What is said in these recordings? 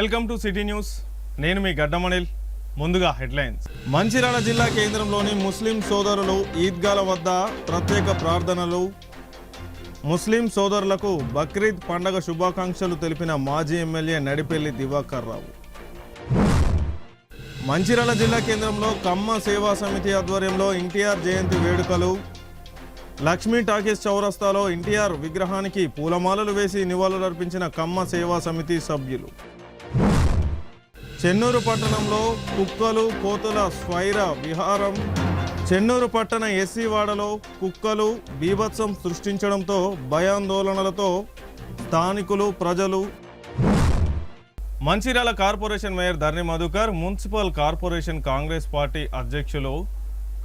Welcome to city news. నేను మీ గడ్డమణిల్. ముందుగా headlines. Mancherial జిల్లా కేంద్రంలోని ముస్లిం సోదరులు ఈద్గాల వద్ద ప్రత్యేక ప్రార్థనలు. ముస్లిం సోదరులకు బక్రీద్ పండగ శుభాకాంక్షలు తెలిపిన మాజీ ఎమ్మెల్యే నడిపెల్లి దివాకర్ రావు. మంచిర్యాల జిల్లా కేంద్రంలో కమ్మ సేవా సమితి ఆధ్వర్యంలో ఎన్టీఆర్ జయంతి వేడుకలు. లక్ష్మీ టాకీస్ చౌరస్తాలో ఎన్టీఆర్ విగ్రహానికి పూలమాలలు వేసి నివాళులర్పించిన కమ్మ సేవా సమితి సభ్యులు. చెన్నూరు పట్టణంలో కుక్కలు కోతుల స్వైర విహారం. చెన్నూరు పట్టణ ఎస్సీ వాడలో కుక్కలు బీభత్సం సృష్టించడంతో భయాందోళనలతో స్థానికులు ప్రజలు. Mancherial corporation mayor Dharni Madhukar, municipal corporation Congress party అధ్యక్షులు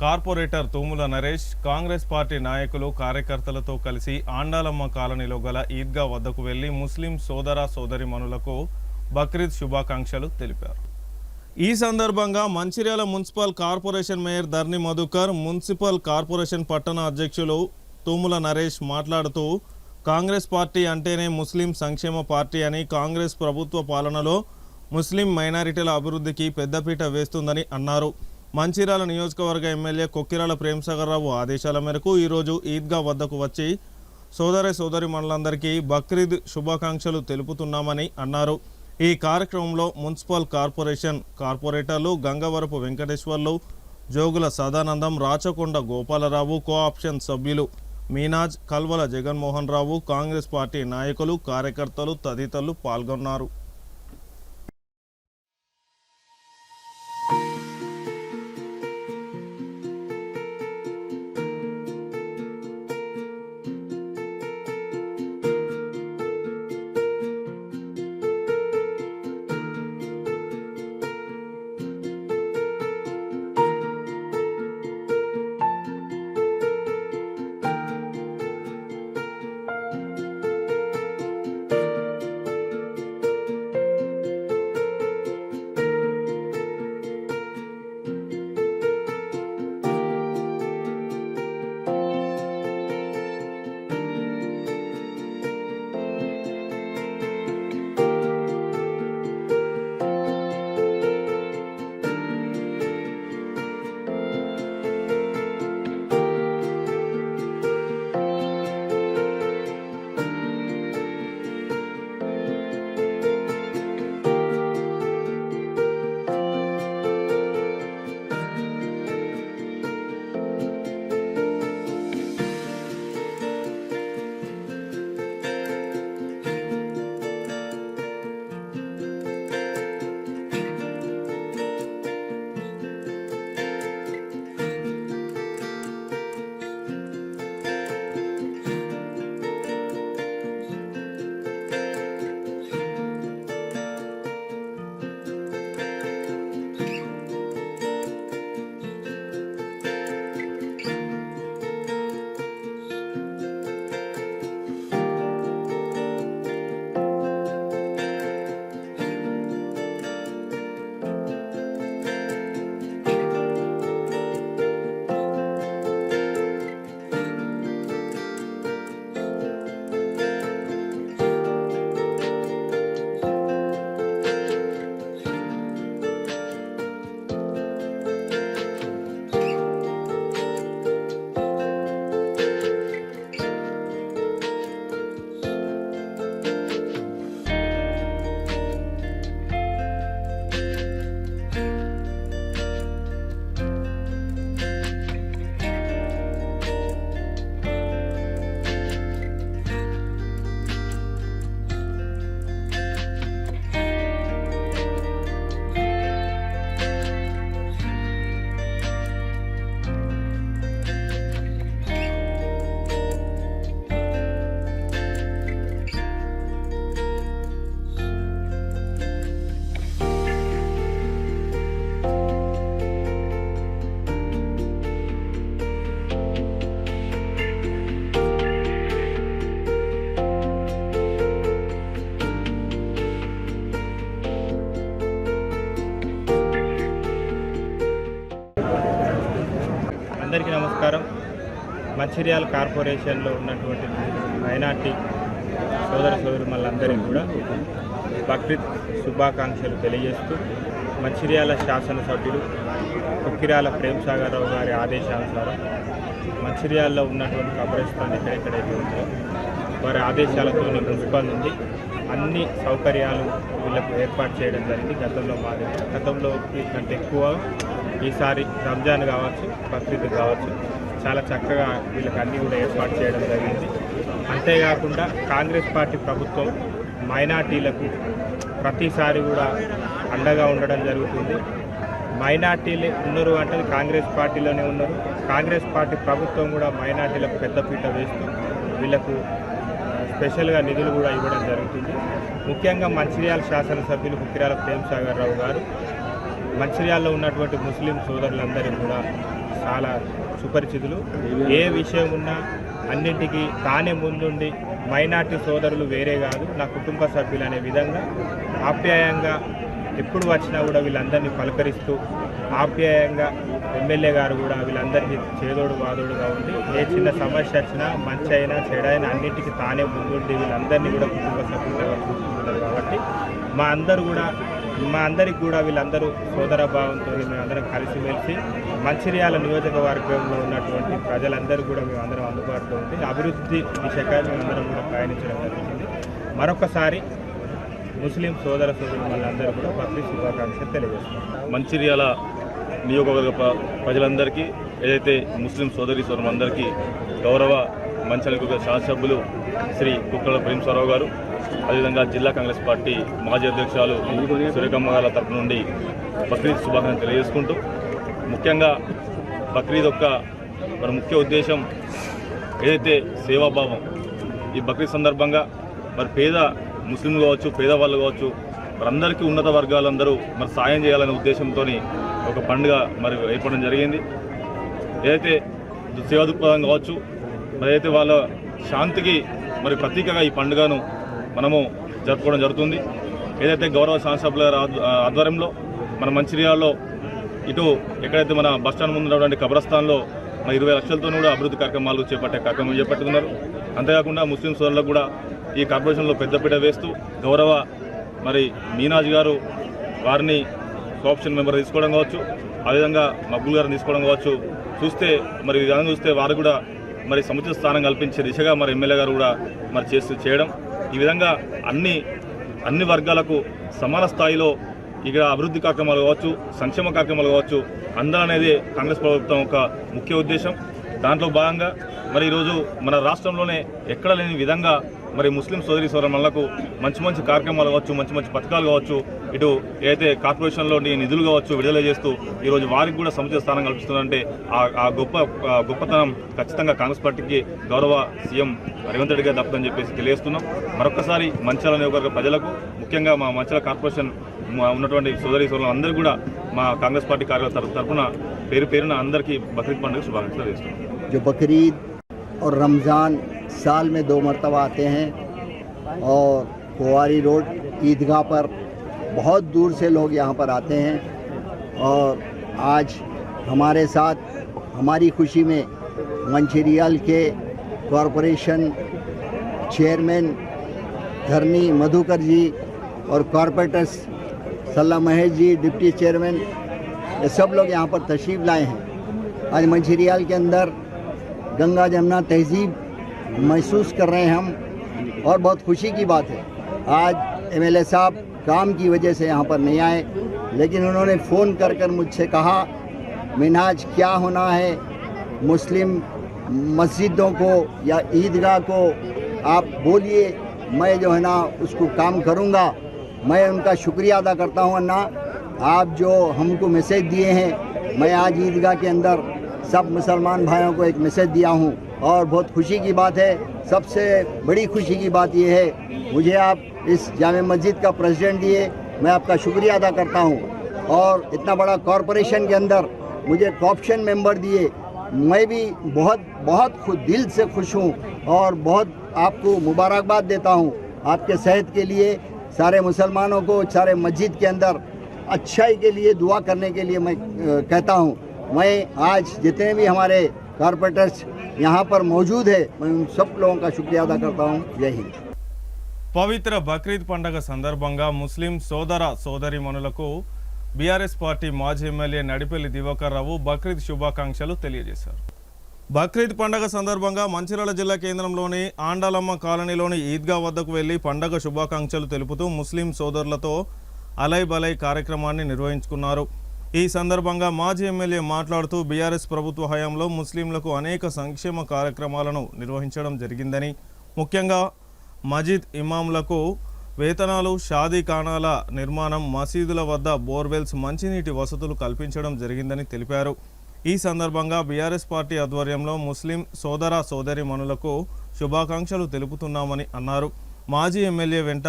కార్పొరేటర్ తూముల నరేష్, కాంగ్రెస్ పార్టీ నాయకులు కార్యకర్తలతో కలిసి ఆండాలమ్మ కాలనీలో గల ఈద్గా వద్దకు వెళ్లి ముస్లిం సోదర సోదరిమణులకు బక్రీద్ శుభాకాంక్షలు తెలిపారు. ఈ సందర్భంగా Mancherial municipal corporation mayor Dharni Madhukar, municipal corporation పట్టణ అధ్యక్షులు తూముల నరేష్ మాట్లాడుతూ కాంగ్రెస్ పార్టీ అంటేనే ముస్లిం సంక్షేమ పార్టీ అని, కాంగ్రెస్ ప్రభుత్వ పాలనలో ముస్లిం మైనారిటీల అభివృద్ధికి పెద్దపీట వేస్తుందని అన్నారు. మంచిర్యాల నియోజకవర్గ ఎమ్మెల్యే కొక్కిరాల ప్రేమ్సాగర్ రావు ఆదేశాల మేరకు ఈరోజు ఈద్గా వద్దకు వచ్చి సోదరిమణులందరికీ బక్రీద్ శుభాకాంక్షలు తెలుపుతున్నామని అన్నారు. ఈ కార్యక్రమంలో మున్సిపల్ కార్పొరేషన్ కార్పొరేటర్లు గంగవరపు వెంకటేశ్వర్లు, జోగుల సదానందం, రాచకొండ గోపాలరావు, కోఆప్షన్ సభ్యులు మీనాజ్, కల్వల జగన్మోహన్ రావు, కాంగ్రెస్ పార్టీ నాయకులు కార్యకర్తలు తదితరులు పాల్గొన్నారు. అందరికీ నమస్కారం. మంచిర్యాల కార్పొరేషన్లో ఉన్నటువంటి మైనార్టీ సోదర సోదరులందరికీ కూడా బక్రీద్ శుభాకాంక్షలు తెలియజేస్తూ మంచిర్యాల శాసనసభ్యులు కుక్కిరాల ప్రేమ్ సాగర్ రావు గారి ఆదేశానుసారం మంచిర్యాలలో ఉన్నటువంటి కబ్రస్థాన్ ఎక్కడెక్కడైతే ఉందో వారి ఆదేశాలతో మున్సిపల్ నుండి అన్ని సౌకర్యాలు వీళ్ళకు ఏర్పాటు చేయడం జరిగింది. గతంలో కంటే ఎక్కువ ఈసారి రంజాన్ కావచ్చు, బక్రీద్ కావచ్చు, చాలా చక్కగా వీళ్ళకి అన్నీ కూడా ఏర్పాటు చేయడం జరిగింది. అంతేకాకుండా కాంగ్రెస్ పార్టీ ప్రభుత్వం మైనార్టీలకు ప్రతిసారి కూడా అండగా ఉండడం జరుగుతుంది. మైనార్టీలు ఉన్నారు అంటే కాంగ్రెస్ పార్టీలోనే ఉన్నారు. కాంగ్రెస్ పార్టీ ప్రభుత్వం కూడా మైనార్టీలకు పెద్దపీట వేస్తూ వీళ్ళకు స్పెషల్గా నిధులు కూడా ఇవ్వడం జరుగుతుంది. ముఖ్యంగా మంచిర్యాల శాసనసభ్యులు కుక్కిరాల ప్రేమ్ సాగర్ రావు గారు మంచిర్యాలలో ఉన్నటువంటి ముస్లిం సోదరులందరికీ కూడా చాలా సుపరిచితులు. ఏ విషయం ఉన్నా అన్నింటికీ తానే ముందుండి మైనార్టీ సోదరులు వేరే కాదు, నా కుటుంబ సభ్యులు అనే విధంగా ఆప్యాయంగా ఎప్పుడు వచ్చినా కూడా వీళ్ళందరినీ పలకరిస్తూ ఆప్యాయంగా ఎమ్మెల్యే గారు కూడా వీళ్ళందరికీ చేదోడు వాదోడుగా ఉండి ఏ చిన్న సమస్య వచ్చినా మంచి అయినా చెడైనా అన్నింటికీ తానే ముందుండి వీళ్ళందరినీ కూడా కుటుంబ సభ్యులుగా చూసుకుంటారు. కాబట్టి మా అందరికి కూడా వీళ్ళందరూ సోదర భావంతో మేమందరం కలిసిమెలిసి మంచిర్యాల నియోజకవర్గంలో ఉన్నటువంటి ప్రజలందరూ కూడా మేమందరం అందుబాటులో ఉండి అభివృద్ధి దిశగా మేమందరం కూడా ప్రయాణించడం జరుగుతుంది. మరొకసారి ముస్లిం సోదర సోదరులందరూ కూడా బక్రీద్ శుభాకాంక్షలు తెలియజేస్తున్నారు. మంచిర్యాల నియోజకవర్గ ప్రజలందరికీ, ఏదైతే ముస్లిం సోదరులందరికీ గౌరవ మంచిర్యాల శాసనసభ్యులు శ్రీ కుక్కిరాల ప్రేమ్ సాగర్ రావు గారు, అదేవిధంగా జిల్లా కాంగ్రెస్ పార్టీ మాజీ అధ్యక్షురాలు సురేఖమ్మ గారి తరపు నుండి బక్రీద్ శుభాకాంక్షలు తెలియజేసుకుంటూ, ముఖ్యంగా బక్రీద్ యొక్క మన ముఖ్య ఉద్దేశం ఏదైతే సేవాభావం, ఈ బక్రీద్ సందర్భంగా మరి పేద ముస్లింలు కావచ్చు, పేదవాళ్ళు కావచ్చు, వారందరికీ ఉన్నత వర్గాలందరూ మరి సాయం చేయాలనే ఉద్దేశంతో ఒక పండుగ మరి ఏర్పడడం జరిగింది. ఏదైతే సేవా దృక్పథం కావచ్చు, మరి అయితే వాళ్ళ శాంతికి మరి ప్రతీకగా ఈ పండుగను మనము జరుపుకోవడం జరుగుతుంది. ఏదైతే గౌరవ శాసనసభ్యుల ఆధ్వర్యంలో మన మంచిర్యాలలో ఇటు ఎక్కడైతే మన బస్టాండ్ ముందు ఉన్నటువంటి కబ్రస్థాన్లో మన 20 లక్షలతో కూడా అభివృద్ధి కార్యక్రమాలు చేపట్టుకున్నారు. అంతేకాకుండా ముస్లిం సోదరులకు కూడా ఈ కార్పొరేషన్లో పెద్దపీట వేస్తూ గౌరవ మరి మీనాజ్ గారు వారిని కోఆప్షన్ మెంబర్ తీసుకోవడం కావచ్చు, అదేవిధంగా మక్బూల్ గారిని తీసుకోవడం కావచ్చు, మరి విధానం చూస్తే వారు కూడా మరి సముచిత స్థానం కల్పించే దిశగా మరి ఎమ్మెల్యే గారు కూడా మరి చేయడం, ఈ విధంగా అన్ని వర్గాలకు సమాన స్థాయిలో ఇక్కడ అభివృద్ధి కార్యక్రమాలు కావచ్చు, సంక్షేమ కార్యక్రమాలు కావచ్చు అందాలనేది కాంగ్రెస్ ప్రభుత్వం ఒక ముఖ్య ఉద్దేశం. దాంట్లో భాగంగా మరి ఈరోజు మన రాష్ట్రంలోనే ఎక్కడ లేని విధంగా మరి ముస్లిం సోదరులకు మంచి కార్యక్రమాలు కావచ్చు, మంచి పథకాలు కావచ్చు, ఇటు ఏదైతే కార్పొరేషన్లోని నిధులు కావచ్చు విడుదల చేస్తూ ఈరోజు వారికి కూడా సముచిత స్థానం కల్పిస్తుందంటే ఆ గొప్పతనం ఖచ్చితంగా కాంగ్రెస్ పార్టీకి గౌరవ సీఎం రేవంత్ రెడ్డి గారు తప్పదని చెప్పేసి తెలియజేస్తున్నాం. మరొకసారి మంచిర్యాల నియోజకవర్గ ప్రజలకు, ముఖ్యంగా మా మంచిర్యాల కార్పొరేషన్ ఉన్నటువంటి సోదరులందరూ కూడా మా కాంగ్రెస్ పార్టీ కార్యకర్తల తరఫున పేరున అందరికీ బక్రీద్ పండుగ శుభాకాంక్షలు తెలియజేస్తున్నాం. जो बकरीद और रमज़ान साल में 2 मरतबा आते हैं और कुंवारी रोड ईदगाह पर बहुत दूर से लोग यहाँ पर आते हैं और आज हमारे साथ हमारी खुशी में मंचिरियल के कॉरपोरेशन चेयरमैन धरनी मधुकर जी और कॉरपोरेटर्स सल्ला महेश जी डिप्टी चेयरमैन ये सब लोग यहाँ पर तशरीफ़ लाए हैं। आज मंचिरियल के अंदर गंगा जमुना तहजीब महसूस कर रहे हैं हम और बहुत खुशी की बात है। आज एमएलए साहब काम की वजह से यहाँ पर नहीं आए, लेकिन उन्होंने फ़ोन कर मुझसे कहा मिनाज क्या होना है, मुस्लिम मस्जिदों को या ईदगाह को आप बोलिए, मैं जो है ना उसको काम करूँगा। मैं उनका शुक्रिया अदा करता हूँ अन्ना, आप जो हमको मैसेज दिए हैं। मैं आज ईदगाह के अंदर सब मुसलमान भाइयों को एक मैसेज दिया हूँ और बहुत खुशी की बात है। सबसे बड़ी खुशी की बात यह है मुझे आप इस जामे मस्जिद का प्रेसिडेंट दिए, मैं आपका शुक्रिया अदा करता हूँ। और इतना बड़ा कॉरपोरेशन के अंदर मुझे कॉप्शन मेंबर दिए, मैं भी बहुत दिल से खुश हूँ और बहुत आपको मुबारकबाद देता हूँ। आपके सेहत के लिए सारे मुसलमानों को सारे मस्जिद के अंदर अच्छाई के लिए दुआ करने के लिए मैं कहता हूँ। मैं आज जितने भी हमारे कॉरपोरेटर्स यहाँ पर मौजूद है, मैं उन सब लोगों का शुक्रिया अदा करता हूँ। जय हिंद। పవిత్ర బక్రీద్ పండగ సందర్భంగా ముస్లిం సోదర సోదరీమణులకు బీఆర్ఎస్ పార్టీ మాజీ ఎమ్మెల్యే నడిపెల్లి దివాకర్ రావు బక్రీద్ శుభాకాంక్షలు తెలియజేశారు. బక్రీద్ పండగ సందర్భంగా మంచిర్యాల జిల్లా కేంద్రంలోని ఆండాలమ్మ కాలనీలోని ఈద్గా వద్దకు వెళ్లి పండగ శుభాకాంక్షలు తెలుపుతూ ముస్లిం సోదరులతో అలై బలై కార్యక్రమాన్ని నిర్వహించుకున్నారు. ఈ సందర్భంగా మాజీ ఎమ్మెల్యే మాట్లాడుతూ బీఆర్ఎస్ ప్రభుత్వ హయాంలో ముస్లింలకు అనేక సంక్షేమ కార్యక్రమాలను నిర్వహించడం జరిగిందని, ముఖ్యంగా మజీద్ ఇమాంలకు వేతనాలు, షాదీ ఖానాల నిర్మాణం, మసీదుల వద్ద బోర్వెల్స్, మంచినీటి వసతులు కల్పించడం జరిగిందని తెలిపారు. ఈ సందర్భంగా బీఆర్ఎస్ పార్టీ ఆధ్వర్యంలో ముస్లిం సోదర సోదరీమణులకు శుభాకాంక్షలు తెలుపుతున్నామని అన్నారు. మాజీ ఎమ్మెల్యే వెంట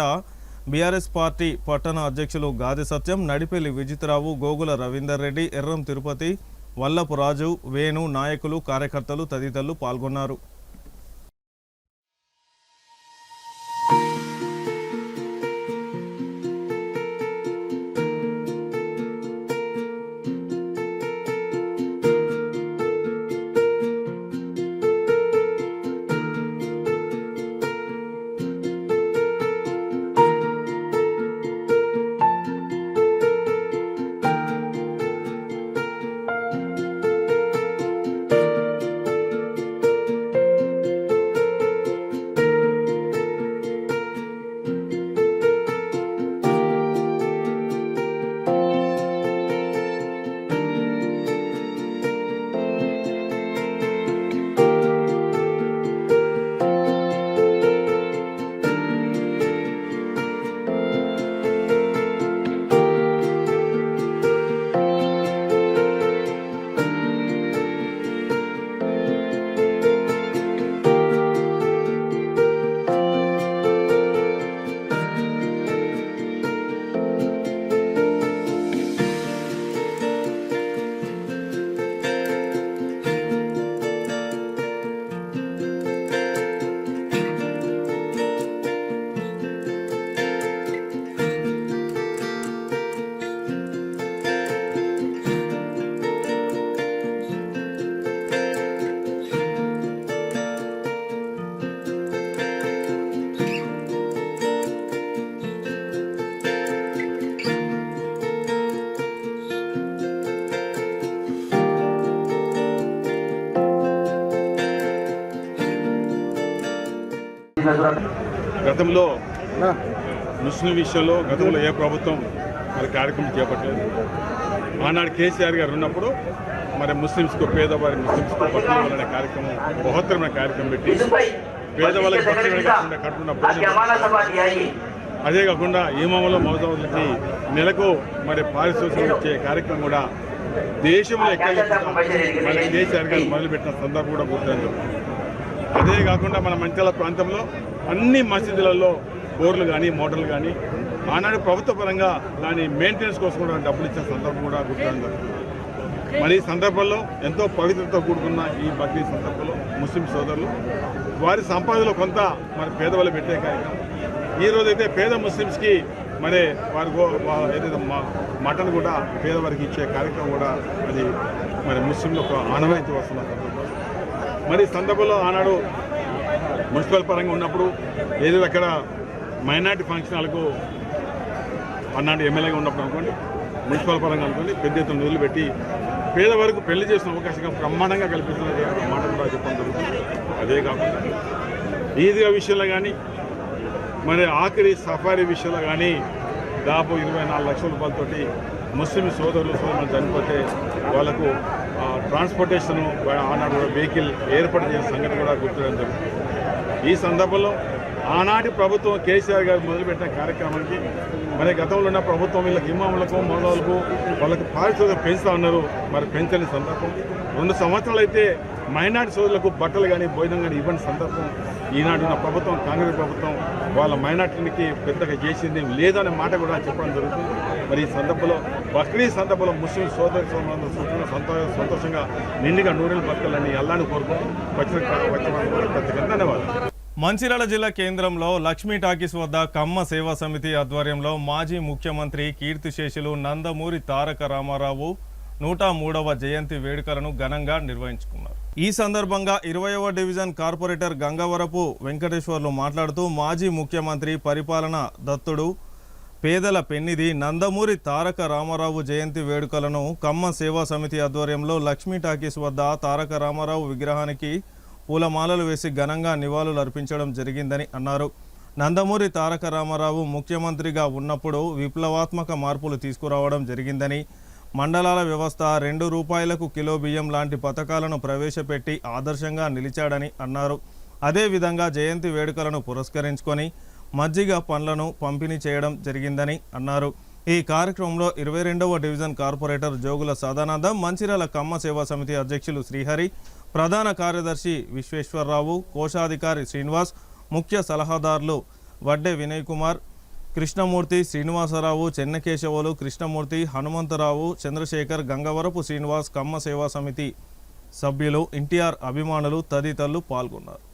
బీఆర్ఎస్ పార్టీ పట్టణ అధ్యక్షులు గాది సత్యం, నడిపెల్లి విజితరావు, గోగుల రవీందర్ రెడ్డి, ఎర్రం తిరుపతి, వల్లపు రాజు, వేణు, నాయకులు, కార్యకర్తలు తదితరులు పాల్గొన్నారు. గతంలో ముస్లిం విషయంలో గతంలో ఏ ప్రభుత్వం మరి కార్యక్రమం చేపట్టలేదు. ఆనాడు కేసీఆర్ గారు ఉన్నప్పుడు మరి ముస్లింస్కు పేదవారి ముస్లింస్కు బట్టలు అనే కార్యక్రమం బృహత్తరమైన కార్యక్రమం పెట్టి పేదవాళ్ళకి బట్టలు కట్టుకున్నప్పుడు, అదే కాకుండా ఈమాములో మౌజావులకి నెలకు మరి పారితోషికం ఇచ్చే కార్యక్రమం కూడా దేశంలో ఎక్కడ మరి కేసీఆర్ గారు మొదలుపెట్టిన సందర్భం కూడా గుర్తుంది. అదే కాకుండా మన మంచిర్యాల ప్రాంతంలో అన్ని మసీదులలో బోర్లు కానీ మోటార్లు కానీ ఆనాడు ప్రభుత్వ పరంగా దాని మెయింటెనెన్స్ కోసం కూడా డబ్బులు ఇచ్చిన సందర్భం కూడా గుర్తుంది. మరి ఈ సందర్భంలో ఎంతో పవిత్రతో కూడుకున్న ఈ బక్రీద్ సందర్భంలో ముస్లిం సోదరులు వారి సంపాదనలో కొంత మరి పేదవాళ్ళు పెట్టే కార్యక్రమం. ఈరోజైతే పేద ముస్లిమ్స్కి మరి వారి ఏదైతే మటన్ కూడా పేదవారికి ఇచ్చే కార్యక్రమం కూడా అది మరి ముస్లింలకు ఆనవాయితీ వస్తున్న సందర్భం. మరి సందర్భంలో ఆనాడు మున్సిపల్ పరంగా ఉన్నప్పుడు ఏదైతే అక్కడ మైనార్టీ ఫంక్షన్ హాల్కు ఆనాడు ఎమ్మెల్యేగా ఉన్నప్పుడు అనుకోండి, మున్సిపల్ పరంగా అనుకోండి, పెద్ద ఎత్తున నిధులు పెట్టి పేదవారికి పెళ్లి చేసిన అవకాశంగా బ్రహ్మాండంగా కల్పిస్తున్నది మాట కూడా చెప్పడం జరుగుతుంది. అదే కాకుండా ఈద్గా విషయంలో కానీ మరి ఆఖరి సఫారీ విషయంలో కానీ దాదాపు 24 లక్షల రూపాయలతోటి ముస్లిం సోదరులు చనిపోతే వాళ్లకు ట్రాన్స్పోర్టేషన్ ఆనాడు వెహికల్ ఏర్పాటు చేసిన సంగతి కూడా గుర్తించడం జరుగుతుంది. ఈ సందర్భంలో ఆనాటి ప్రభుత్వం కేసీఆర్ గారు మొదలుపెట్టిన కార్యక్రమానికి మరి గతంలో ఉన్న ప్రభుత్వం వీళ్ళకి ఇమాములకు మౌలాలకు వాళ్ళకి పారితోషికం పెంచుతా ఉన్నారు. మరి పెంచని సందర్భం 2 సంవత్సరాలు అయితే మైనార్టీ సోదరులకు బట్టలు కానీ భోజనం కానీ ఇవ్వని సందర్భం ఈనాడు ఉన్న ప్రభుత్వం, కాంగ్రెస్ ప్రభుత్వం వాళ్ళ మైనార్టీకి పెద్దగా చేసింది లేదనే మాట కూడా చెప్పడం జరుగుతుంది. మరి ఈ సందర్భంలో బక్రీద్ సందర్భంలో ముస్లిం సోదరి సంతోషంగా నిండుగా నూనెలు బతకాలని అల్లాని కోరుకుంటూ వచ్చిన ధన్యవాదాలు. మంచిర్యాల జిల్లా కేంద్రంలో లక్ష్మీ టాకీస్ వద్ద కమ్మ సేవా సమితి ఆధ్వర్యంలో మాజీ ముఖ్యమంత్రి కీర్తిశేషులు నందమూరి తారక రామారావు 103వ జయంతి వేడుకలను ఘనంగా నిర్వహించుకున్నారు. ఈ సందర్భంగా 20వ డివిజన్ కార్పొరేటర్ గంగవరపు వెంకటేశ్వర్లు మాట్లాడుతూ మాజీ ముఖ్యమంత్రి పరిపాలన దత్తుడు పేదల పెన్నిది నందమూరి తారక రామారావు జయంతి వేడుకలను కమ్మ సేవా సమితి ఆధ్వర్యంలో లక్ష్మీ టాకీస్ వద్ద తారక రామారావు విగ్రహానికి పూలమాలలు వేసి ఘనంగా నివాళులు అర్పించడం జరిగిందని అన్నారు. నందమూరి తారక రామారావు ముఖ్యమంత్రిగా ఉన్నప్పుడు విప్లవాత్మక మార్పులు తీసుకురావడం జరిగిందని, మండలాల వ్యవస్థ, 2 రూపాయలకు కిలో బియ్యం లాంటి పథకాలను ప్రవేశపెట్టి ఆదర్శంగా నిలిచాడని అన్నారు. అదేవిధంగా జయంతి వేడుకలను పురస్కరించుకొని మజ్జిగ పండ్లను పంపిణీ చేయడం జరిగిందని అన్నారు. ఈ కార్యక్రమంలో 22వ డివిజన్ కార్పొరేటర్ జోగుల సదానందం, మంచిర్యాల కమ్మ సేవా సమితి అధ్యక్షులు శ్రీహరి, ప్రధాన కార్యదర్శి విశ్వేశ్వరరావు, కోశాధికారి శ్రీనివాస్, ముఖ్య సలహాదారులు వడ్డే వినయ్ కుమార్, కృష్ణమూర్తి, శ్రీనివాసరావు, చెన్నకేశవులు, కృష్ణమూర్తి, హనుమంతరావు, చంద్రశేఖర్, గంగవరపు శ్రీనివాస్, కమ్మ సేవా సమితి సభ్యులు, ఎన్టీఆర్ అభిమానులు తదితరులు పాల్గొన్నారు.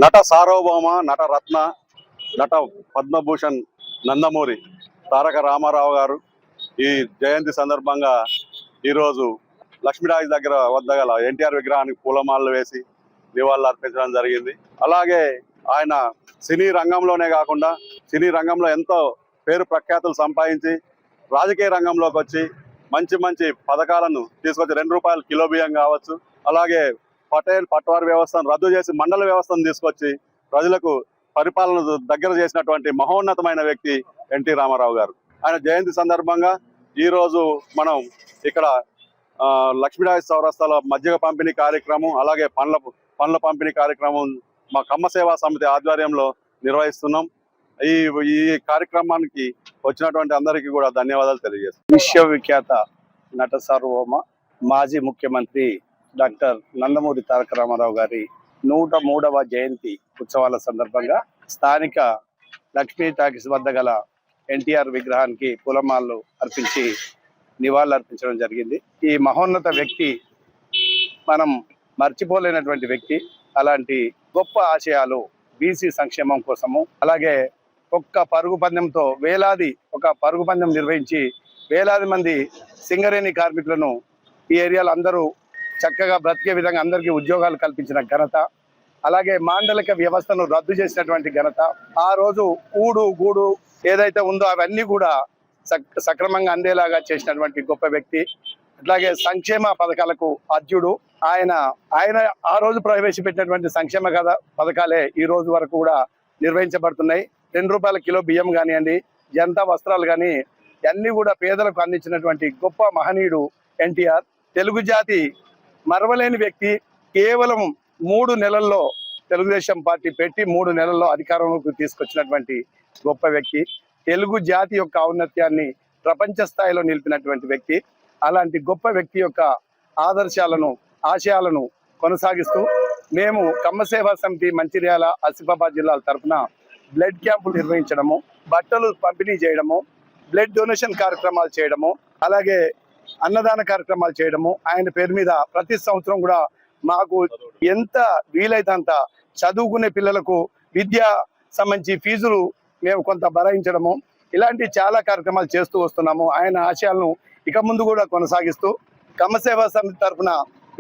నట సార్వభౌమ, నట రత్న, నట పద్మభూషణ్ నందమూరి తారక రామారావు గారు ఈ జయంతి సందర్భంగా ఈరోజు లక్ష్మీరాజ్ దగ్గర వద్ద గల ఎన్టీఆర్ విగ్రహానికి పూలమాలలు వేసి నివాళులు అర్పించడం జరిగింది. అలాగే ఆయన సినీ రంగంలోనే కాకుండా సినీ రంగంలో ఎంతో పేరు ప్రఖ్యాతులు సంపాదించి రాజకీయ రంగంలోకి వచ్చి మంచి మంచి పథకాలను తీసుకొచ్చి 2 రూపాయల కిలో బియ్యం కావచ్చు, అలాగే పటేల్ పట్వారీ వ్యవస్థను రద్దు చేసి మండల వ్యవస్థను తీసుకొచ్చి ప్రజలకు పరిపాలన దగ్గర చేసినటువంటి మహోన్నతమైన వ్యక్తి ఎన్టీ రామారావు గారు. ఆయన జయంతి సందర్భంగా ఈరోజు మనం ఇక్కడ లక్ష్మీరాజ్ చౌరస్తాలో మజ్జిగ పంపిణీ కార్యక్రమం, అలాగే పండ్ల పంపిణీ కార్యక్రమం మా కమ్మ సేవా సమితి ఆధ్వర్యంలో నిర్వహిస్తున్నాం. ఈ కార్యక్రమానికి వచ్చినటువంటి అందరికీ కూడా ధన్యవాదాలు తెలియజేస్తున్నాం. విశ్వవిఖ్యాత నట సార్వభౌమ మాజీ ముఖ్యమంత్రి డాక్టర్ నందమూరి తారక రామారావు గారి 103వ జయంతి ఉత్సవాల సందర్భంగా స్థానిక లక్ష్మీ టాకీస్ వద్ద గల ఎన్టీఆర్ విగ్రహానికి పూలమాలలు అర్పించి నివాళులు అర్పించడం జరిగింది. ఈ మహోన్నత వ్యక్తి మనం మర్చిపోలేనటువంటి వ్యక్తి. అలాంటి గొప్ప ఆశయాలు బీసీ సంక్షేమం కోసము, అలాగే ఒక పరుగు పందెం నిర్వహించి వేలాది మంది సింగరేణి కార్మికులను ఈ ఏరియాలో అందరూ చక్కగా బ్రతికే విధంగా అందరికీ ఉద్యోగాలు కల్పించిన ఘనత, అలాగే మాండలిక వ్యవస్థను రద్దు చేసినటువంటి ఘనత, ఆ రోజు గూడు ఏదైతే ఉందో అవన్నీ కూడా సక్రమంగా అందేలాగా చేసినటువంటి గొప్ప వ్యక్తి. అట్లాగే సంక్షేమ పథకాలకు అర్జుడు. ఆయన ఆ రోజు ప్రవేశపెట్టినటువంటి సంక్షేమ పథకాలే ఈ రోజు వరకు కూడా నిర్వహించబడుతున్నాయి. 2 రూపాయల కిలో బియ్యం కానివ్వండి, జనతా వస్త్రాలు కానీ అన్ని కూడా పేదలకు అందించినటువంటి గొప్ప మహనీయుడు ఎన్టీఆర్. తెలుగు జాతి మరవలేని వ్యక్తి. కేవలం 3 నెలల్లో తెలుగుదేశం పార్టీ పెట్టి 3 నెలల్లో అధికారంలోకి తీసుకొచ్చినటువంటి గొప్ప వ్యక్తి. తెలుగు జాతి యొక్క ఔన్నత్యాన్ని ప్రపంచ స్థాయిలో నిలిపినటువంటి వ్యక్తి. అలాంటి గొప్ప వ్యక్తి యొక్క ఆదర్శాలను, ఆశయాలను కొనసాగిస్తూ మేము కమ్మ సేవా సమితి మంచిర్యాల, ఆసిఫాబాద్ జిల్లాల తరఫున బ్లడ్ క్యాంపులు నిర్వహించడము, బట్టలు పంపిణీ చేయడము, బ్లడ్ డొనేషన్ కార్యక్రమాలు చేయడము, అలాగే అన్నదాన కార్యక్రమాలు చేయడము, ఆయన పేరు మీద ప్రతి సంవత్సరం కూడా మాకు ఎంత వీలైతే అంత చదువుకునే పిల్లలకు విద్యా సంబంధించి ఫీజులు మేము కొంత భరించడము, ఇలాంటి చాలా కార్యక్రమాలు చేస్తూ వస్తున్నాము. ఆయన ఆశయాలను ఇక ముందు కూడా కొనసాగిస్తూ కమ్మ సేవా సమితి తరఫున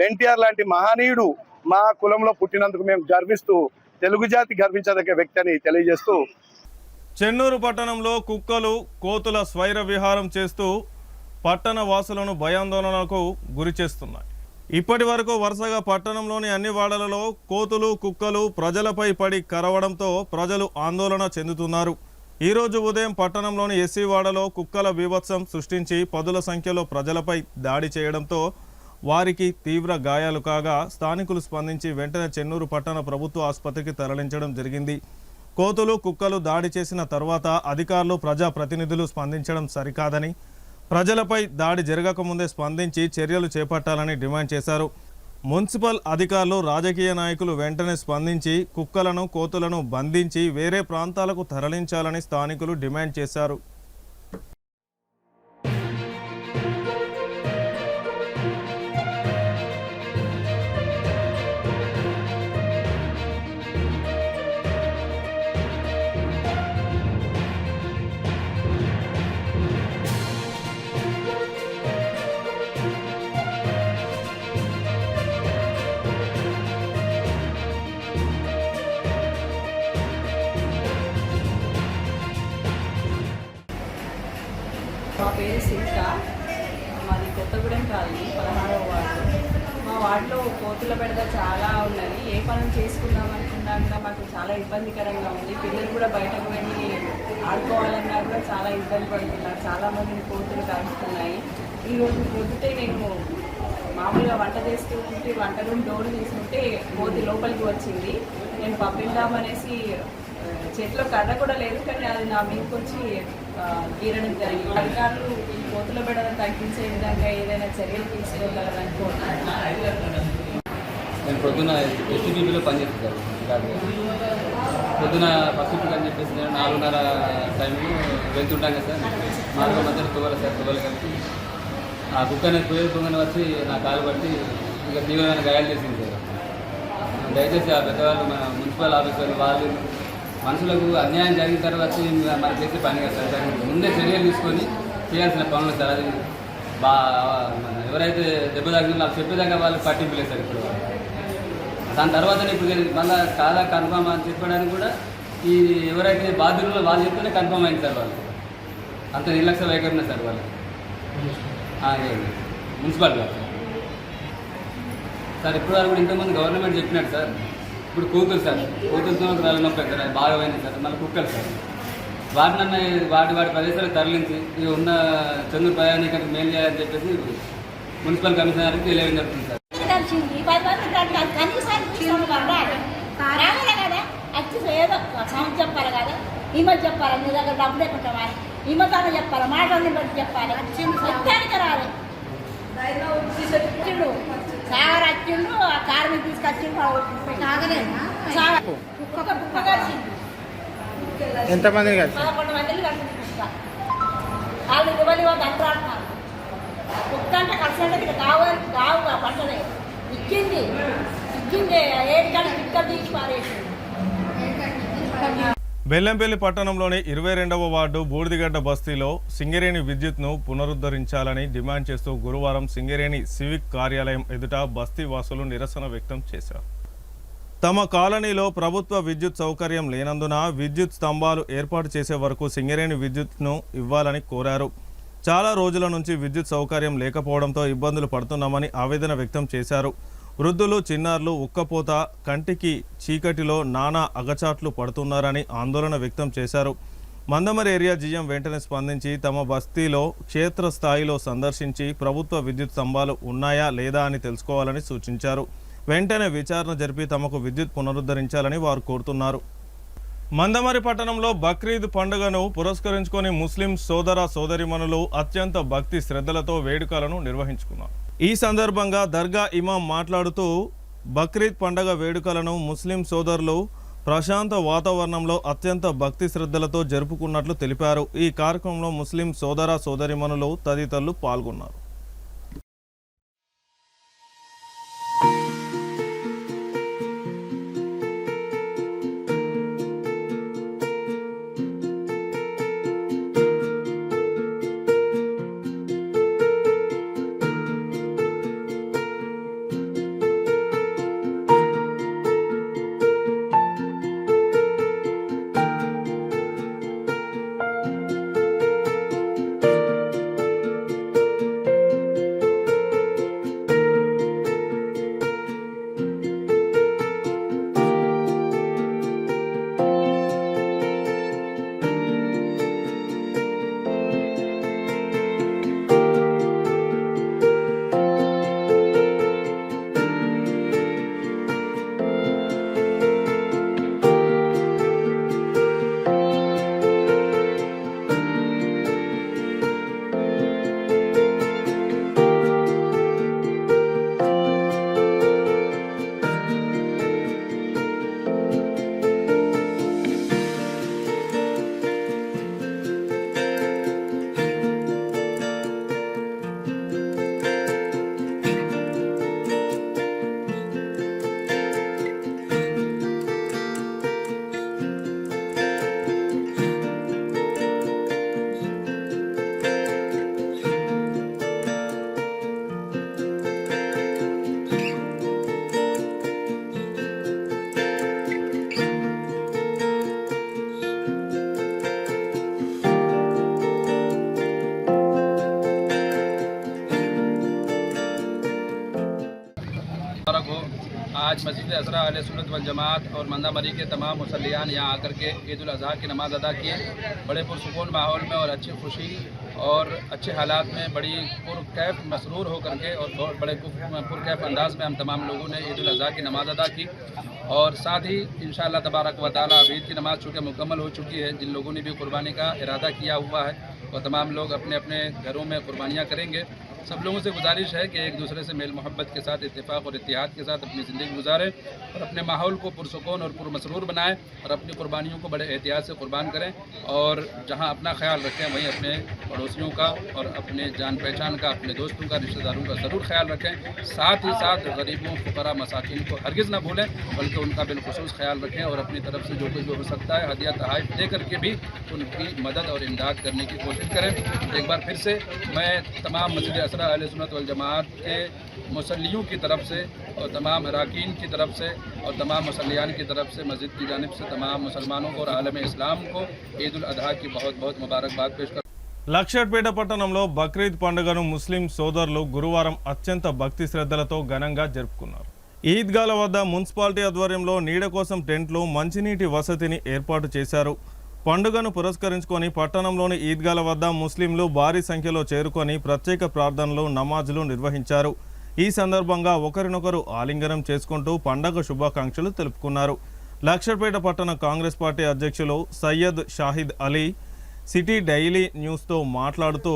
ఎన్టీఆర్ లాంటి మహనీయుడు మా కులంలో పుట్టినందుకు మేము గర్విస్తూ తెలుగు జాతి గర్వించదగ్గ వ్యక్తి అని తెలియజేస్తూ చెన్నూరు పట్టణంలో కుక్కలు, కోతుల స్వైర విహారం చేస్తూ పట్టణ వాసులను భయాందోళనకు గురి చేస్తున్నాయి. ఇప్పటి వరకు వరుసగా పట్టణంలోని అన్ని వాడలలో కోతులు కుక్కలు ప్రజలపై పడి కరవడంతో ప్రజలు ఆందోళన చెందుతున్నారు. ఈరోజు ఉదయం పట్టణంలోని ఎస్సీ వాడలో కుక్కల బీభత్సం సృష్టించి పదుల సంఖ్యలో ప్రజలపై దాడి చేయడంతో వారికి తీవ్ర గాయాలు కాగా స్థానికులు స్పందించి వెంటనే చెన్నూరు పట్టణ ప్రభుత్వ ఆసుపత్రికి తరలించడం జరిగింది. కోతులు కుక్కలు దాడి చేసిన తర్వాత అధికారులు ప్రజాప్రతినిధులు స్పందించడం సరికాదని, ప్రజలపై దాడి జరగకముందే స్పందించి చర్యలు చేపట్టాలని డిమాండ్ చేశారు. మున్సిపల్ అధికారులు రాజకీయ నాయకులు వెంటనే స్పందించి కుక్కలను కోతులను బంధించి వేరే ప్రాంతాలకు తరలించాలని స్థానికులు డిమాండ్ చేశారు. మా పేరు సీత, మాది కొత్తగూడెం కాలనీ 16వ వార్డు. మా వార్డులో కోతుల బెడద చాలా ఉన్నది. ఏ పనులు చేసుకుందాం అనుకున్నా కూడా మాకు చాలా ఇబ్బందికరంగా ఉంది. పిల్లలు కూడా బయటకు వెళ్ళి ఆడుకోవాలన్నా కూడా చాలా ఇబ్బంది పడుతున్నారు. చాలామందిని కోతులు కలుస్తున్నాయి. ఈరోజు పొద్దుటే నేను మామూలుగా వంట చేసుకుంటే వంట రూమ్ డోర్ తీసుకుంటే కోతి లోపలికి వచ్చింది. నేను పంపిద్దామనేసి చేతిలో కర్ర కూడా లేదు, కానీ అది నా మీదకి వచ్చి గీరడం జరిగింది. అధికారులు ఈ కోతుల బెడలను తగ్గించే విధంగా ఏదైనా చర్యలు తీసుకోగలరని కోరుతున్నాను. నేను పొద్దున్న ఎస్టీపీలో పనిచేస్తాను సార్. పొద్దున ఫస్ట్ షిఫ్ట్ అని చెప్పేసి నేను 4:30 టైంలో వెళ్తుంటాను కదా సార్. 4 మధ్యలో 12 కలిపి ఆ కుక్క అనేది పోయిన వచ్చి నా కాలు పట్టి ఇక తీవ్రమైన గాయాలు చేసింది సార్. దయచేసి ఆ పెద్దవాళ్ళు మన మున్సిపల్ ఆఫీసర్లు వాళ్ళు మనుషులకు అన్యాయం జరిగిన తర్వాత మనం చేసే పని కదా సార్. ముందే చర్యలు తీసుకొని చేయాల్సిన పనులు సార్. అది ఎవరైతే దెబ్బ తగ్గిందో నాకు చెప్పేదాకా వాళ్ళు పట్టింపు లేదు సార్. ఇప్పుడు దాని తర్వాత ఇప్పుడు మళ్ళీ కాదా కన్ఫర్మ్ అని చెప్పడానికి కూడా ఈ ఎవరైతే బాధ్యులు వాళ్ళు చెప్తేనే కన్ఫర్మ్ అయింది సార్. వాళ్ళు అంత నిర్లక్ష్య వైఖరిన సార్ వాళ్ళు మున్సిపాలిటీ సార్. ఇప్పుడు వాళ్ళు కూడా ఇంతకుముందు గవర్నమెంట్ చెప్పినట్టు సార్. ఇప్పుడు కూతురు సార్, కూతురుతో రాళ్ళు నొప్పి సార్, అది బాగా పోయింది సార్. మళ్ళీ కుక్కలు సార్, వాటినన్నా వాటి ప్రదేశాలకు తరలించి ఇక ఉన్న చంద్ర ప్రయాణికానికి మేలు చేయాలని చెప్పేసి మున్సిపల్ కమిషనర్కి తెలియడం జరుగుతుంది సార్. ఏదో చెప్పాలి కదా, ఈ మధ్య చెప్పాలి, నీ దగ్గర డబ్బు లేకుంటామా, ఈ మధ్య చెప్పాలి, మాటల్ని బట్టి చెప్పాలి, మొత్తానికి రాలి వచ్చిండు సాగర్ వచ్చిండు. ఆ కారుని తీసుకొచ్చిండు. ఎంతమందిని కలిసి 11 మందిని కలిసి కుక్క వాళ్ళు ఇవ్వని వాళ్ళు అంటారు. కుక్క అంటే కలిసి కావుగా పంటలే ఇచ్చింది ఏడు కానీ కుక్క తీసి పారేసింది. బెల్లంపల్లి పట్టణంలోని 22వ వార్డు బూడిదిగడ్డ బస్తీలో సింగరేణి విద్యుత్ను పునరుద్ధరించాలని డిమాండ్ చేస్తూ గురువారం సింగరేణి సివిక్ కార్యాలయం ఎదుట బస్తీ వాసులు నిరసన వ్యక్తం చేశారు. తమ కాలనీలో ప్రభుత్వ విద్యుత్ సౌకర్యం లేనందున విద్యుత్ స్తంభాలు ఏర్పాటు చేసే వరకు సింగరేణి విద్యుత్ను ఇవ్వాలని కోరారు. చాలా రోజుల నుంచి విద్యుత్ సౌకర్యం లేకపోవడంతో ఇబ్బందులు పడుతున్నామని ఆవేదన వ్యక్తం చేశారు. వృద్ధులు చిన్నారులు ఉక్కపోత కంటికి చీకటిలో నానా అగచాట్లు పడుతున్నారని ఆందోళన వ్యక్తం చేశారు. మందమరి ఏరియా జీఎం వెంటనే స్పందించి తమ బస్తీలో క్షేత్రస్థాయిలో సందర్శించి ప్రభుత్వ విద్యుత్ స్తంభాలు ఉన్నాయా లేదా అని తెలుసుకోవాలని సూచించారు. వెంటనే విచారణ జరిపి తమకు విద్యుత్ పునరుద్ధరించాలని వారు కోరుతున్నారు. మందమరి పట్టణంలో బక్రీద్ పండుగను పురస్కరించుకొని ముస్లిం సోదర సోదరిమణులు అత్యంత భక్తి శ్రద్ధలతో వేడుకలను నిర్వహించుకున్నారు. ఈ సందర్భంగా దర్గా ఇమాం మాట్లాడుతూ బక్రీద్ పండుగ వేడుకలను ముస్లిం సోదరులు ప్రశాంత వాతావరణంలో అత్యంత భక్తి శ్రద్ధలతో జరుపుకున్నట్లు తెలిపారు. ఈ కార్యక్రమంలో ముస్లిం సోదర సోదరిమణులు తదితరులు పాల్గొన్నారు. आज मस्जिद असरा अहले सुन्नत वल जमात और मंदामरी के तमाम मुसल्लियान यहाँ आकर के ईद उल अज़हा की नमाज़ अदा किए। बड़े पुरसुकून माहौल में और अच्छी खुशी और अच्छे हालात में बड़ी पुरकैफ मसरूर होकर के और बहुत बड़े पुरकैफ अंदाज में हम तमाम लोगों ने ईद उल अज़हा की नमाज़ अदा की। और साथ ही इंशाअल्लाह तबारक व तआला अब ईद की नमाज़ चूँकि मुकम्मल हो चुकी है, जिन लोगों ने भी कुर्बानी का इरादा किया हुआ है और तमाम लोग अपने अपने घरों में कुर्बानियाँ करेंगे। सब लोगों से गुजारिश है कि एक दूसरे से मेल मोहब्बत के साथ इत्तेफाक और इत्तेहाद के साथ अपनी ज़िंदगी गुजारें और अपने माहौल को पुरसुकून और पुरमसरूर बनाएं और अपनी कुर्बानियों को बड़े एहतियात से कुर्बान करें। और जहां अपना ख्याल रखें वहीं अपने पड़ोसियों का और अपने जान पहचान का, अपने दोस्तों का, रिश्तेदारों का ज़रूर ख्याल रखें। साथ ही साथ गरीबों, फुकरा, मसाकिन को हरगिज़ ना भूलें, बल्कि उनका बिलखुसूस ख्याल रखें और अपनी तरफ से जो कुछ भी हो सकता है हदिया तहाइफ दे करके भी उनकी मदद और इमदाद करने की कोशिश करें। एक बार फिर से मैं तमाम मस्जिद असरा अहले सुन्नत वल जमात के मुसल्लियों की तरफ से और तमाम अराकीन की तरफ से और तमाम मुसल्लियान की तरफ से मस्जिद की जानिब से तमाम मुसलमानों को और आलम इस्लाम को ईद उल अज़हा की बहुत बहुत मुबारकबाद पेश कर। లక్షట్పేట పట్టణంలో బక్రీద్ పండుగను ముస్లిం సోదరులు గురువారం అత్యంత భక్తి శ్రద్ధలతో ఘనంగా జరుపుకున్నారు. ఈద్గాల వద్ద మున్సిపాలిటీ ఆధ్వర్యంలో నీడ కోసం టెంట్లు, మంచినీటి వసతిని ఏర్పాటు చేశారు. పండుగను పురస్కరించుకొని పట్టణంలోని ఈద్గాల వద్ద ముస్లింలు భారీ సంఖ్యలో చేరుకొని ప్రత్యేక ప్రార్థనలు, నమాజులు నిర్వహించారు. ఈ సందర్భంగా ఒకరినొకరు ఆలింగనం చేసుకుంటూ పండగ శుభాకాంక్షలు తెలుపుకున్నారు. లక్షట్పేట పట్టణ కాంగ్రెస్ పార్టీ అధ్యక్షులు సయ్యద్ షాహిద్ అలీ సిటీ డైలీ న్యూస్తో మాట్లాడుతూ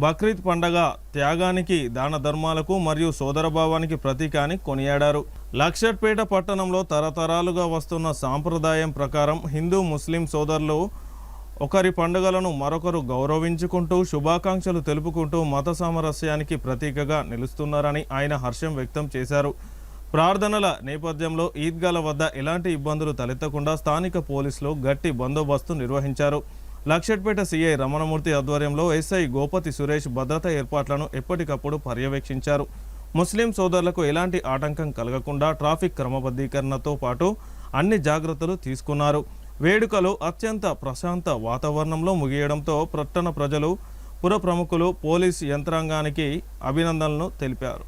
బక్రీద్ పండగ త్యాగానికి, దాన ధర్మాలకు మరియు సోదరభావానికి ప్రతీక అని కొనియాడారు. లక్షట్పేట పట్టణంలో తరతరాలుగా వస్తున్న సాంప్రదాయం ప్రకారం హిందూ, ముస్లిం సోదరులు ఒకరి పండుగలను మరొకరు గౌరవించుకుంటూ శుభాకాంక్షలు తెలుపుకుంటూ మత సామరస్యానికి ప్రతీకగా నిలుస్తున్నారని ఆయన హర్షం వ్యక్తం చేశారు. ప్రార్థనల నేపథ్యంలో ఈద్గాల వద్ద ఎలాంటి ఇబ్బందులు తలెత్తకుండా స్థానిక పోలీసులు గట్టి బందోబస్తు నిర్వహించారు. లక్షట్పేట సిఐ రమణమూర్తి ఆధ్వర్యంలో ఎస్ఐ గోపతి సురేష్ భద్రతా ఏర్పాట్లను ఎప్పటికప్పుడు పర్యవేక్షించారు. ముస్లిం సోదరులకు ఎలాంటి ఆటంకం కలగకుండా ట్రాఫిక్ క్రమబద్ధీకరణతో పాటు అన్ని జాగ్రత్తలు తీసుకున్నారు. వేడుకలు అత్యంత ప్రశాంత వాతావరణంలో ముగియడంతో పట్టణ ప్రజలు, పుర ప్రముఖులు, పోలీస్ యంత్రాంగానికి అభినందనలు తెలిపారు.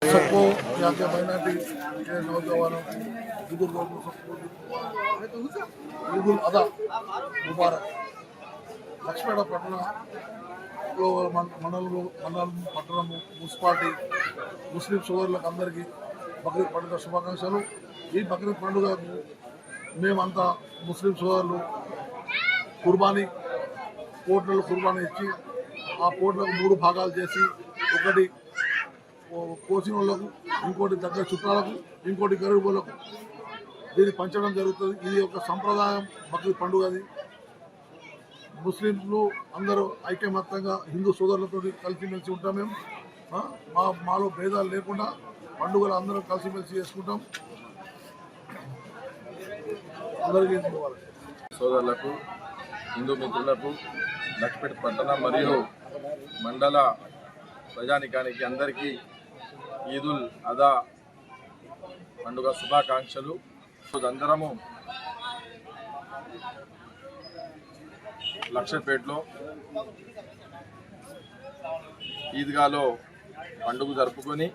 सबको यहाँ के माइनॉरिटी के नौजवानों बुजुर्गों को सबको ईद उल अज़हा मुबारक. లక్ష్మేట పట్టణంలో మండలం పట్టణం మున్సిపాలిటీ ముస్లిం సోదరులకు అందరికీ బక్రీద్ పండుగ శుభాకాంక్షలు. ఈ బక్రీద్ పండుగకు మేమంతా ముస్లిం సోదరులు కోట్లలో కుర్బానీ ఇచ్చి ఆ కోట్లకు 3 భాగాలు చేసి, ఒకటి కోసిన వాళ్ళకు, ఇంకోటి దగ్గర చుట్టాలకు, ఇంకోటి గరీబులకు దీన్ని పంచడం జరుగుతుంది. ఇది ఒక సంప్రదాయం బక్రీద్ పండుగది. ముస్లింలు అందరూ ఐకమత్యంగా హిందూ సోదరులతో కలిసిమెలిసి ఉంటాం. మేము మాలో భేదాలు లేకుండా పండుగలు అందరం కలిసిమెలిసి చేసుకుంటాం. అందరికీ సోదరులకు, హిందూ మిత్రులకు, లక్ష్మీపేట పట్టణ మరియు మండల ప్రజానికానికి అందరికీ ఈదుల్ అదా పండుగ శుభాకాంక్షలు. అందరము లక్ష్మీపేటలో ఈద్గాలో పండుగ జరుపుకొని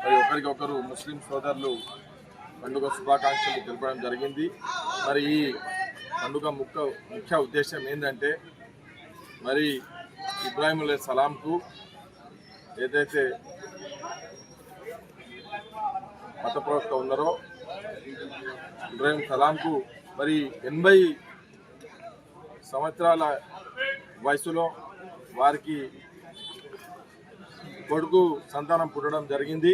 మరి ఒకరికొకరు ముస్లిం సోదరులు పండుగ శుభాకాంక్షలు తెలపడం జరిగింది. మరి ఈ పండుగ ముఖ్య ఉద్దేశం ఏంటంటే మరి ఇబ్రాహీం అలైహిస్సలాంకు ఏదైతే మత ప్రవక్త ఉన్నారో ఇబ్రాహీం సలాంకు మరి 80 సంవత్సరాల వయసులో వారికి కొడుకు సంతానం పుట్టడం జరిగింది.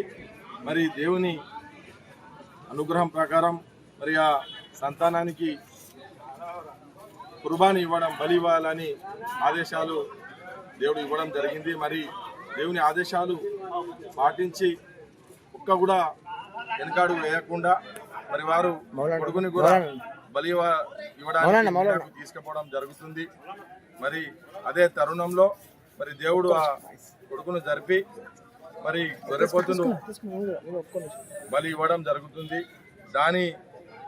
మరి దేవుని అనుగ్రహం ప్రకారం మరి ఆ సంతానానికి కుర్బానీ ఇవ్వడం, బలి ఇవ్వాలని ఆదేశాలు దేవుడు ఇవ్వడం జరిగింది. మరి దేవుని ఆదేశాలు పాటించి ఒక్క కూడా వెనకాడు వేయకుండా మరి వారు కొడుకుని కూడా బలి ఇవ్వడానికి తీసుకుపోవడం జరుగుతుంది. మరి అదే తరుణంలో మరి దేవుడు ఆ కొడుకును జరిపి మరి గొర్రెపోతును బలి ఇవ్వడం జరుగుతుంది. దాని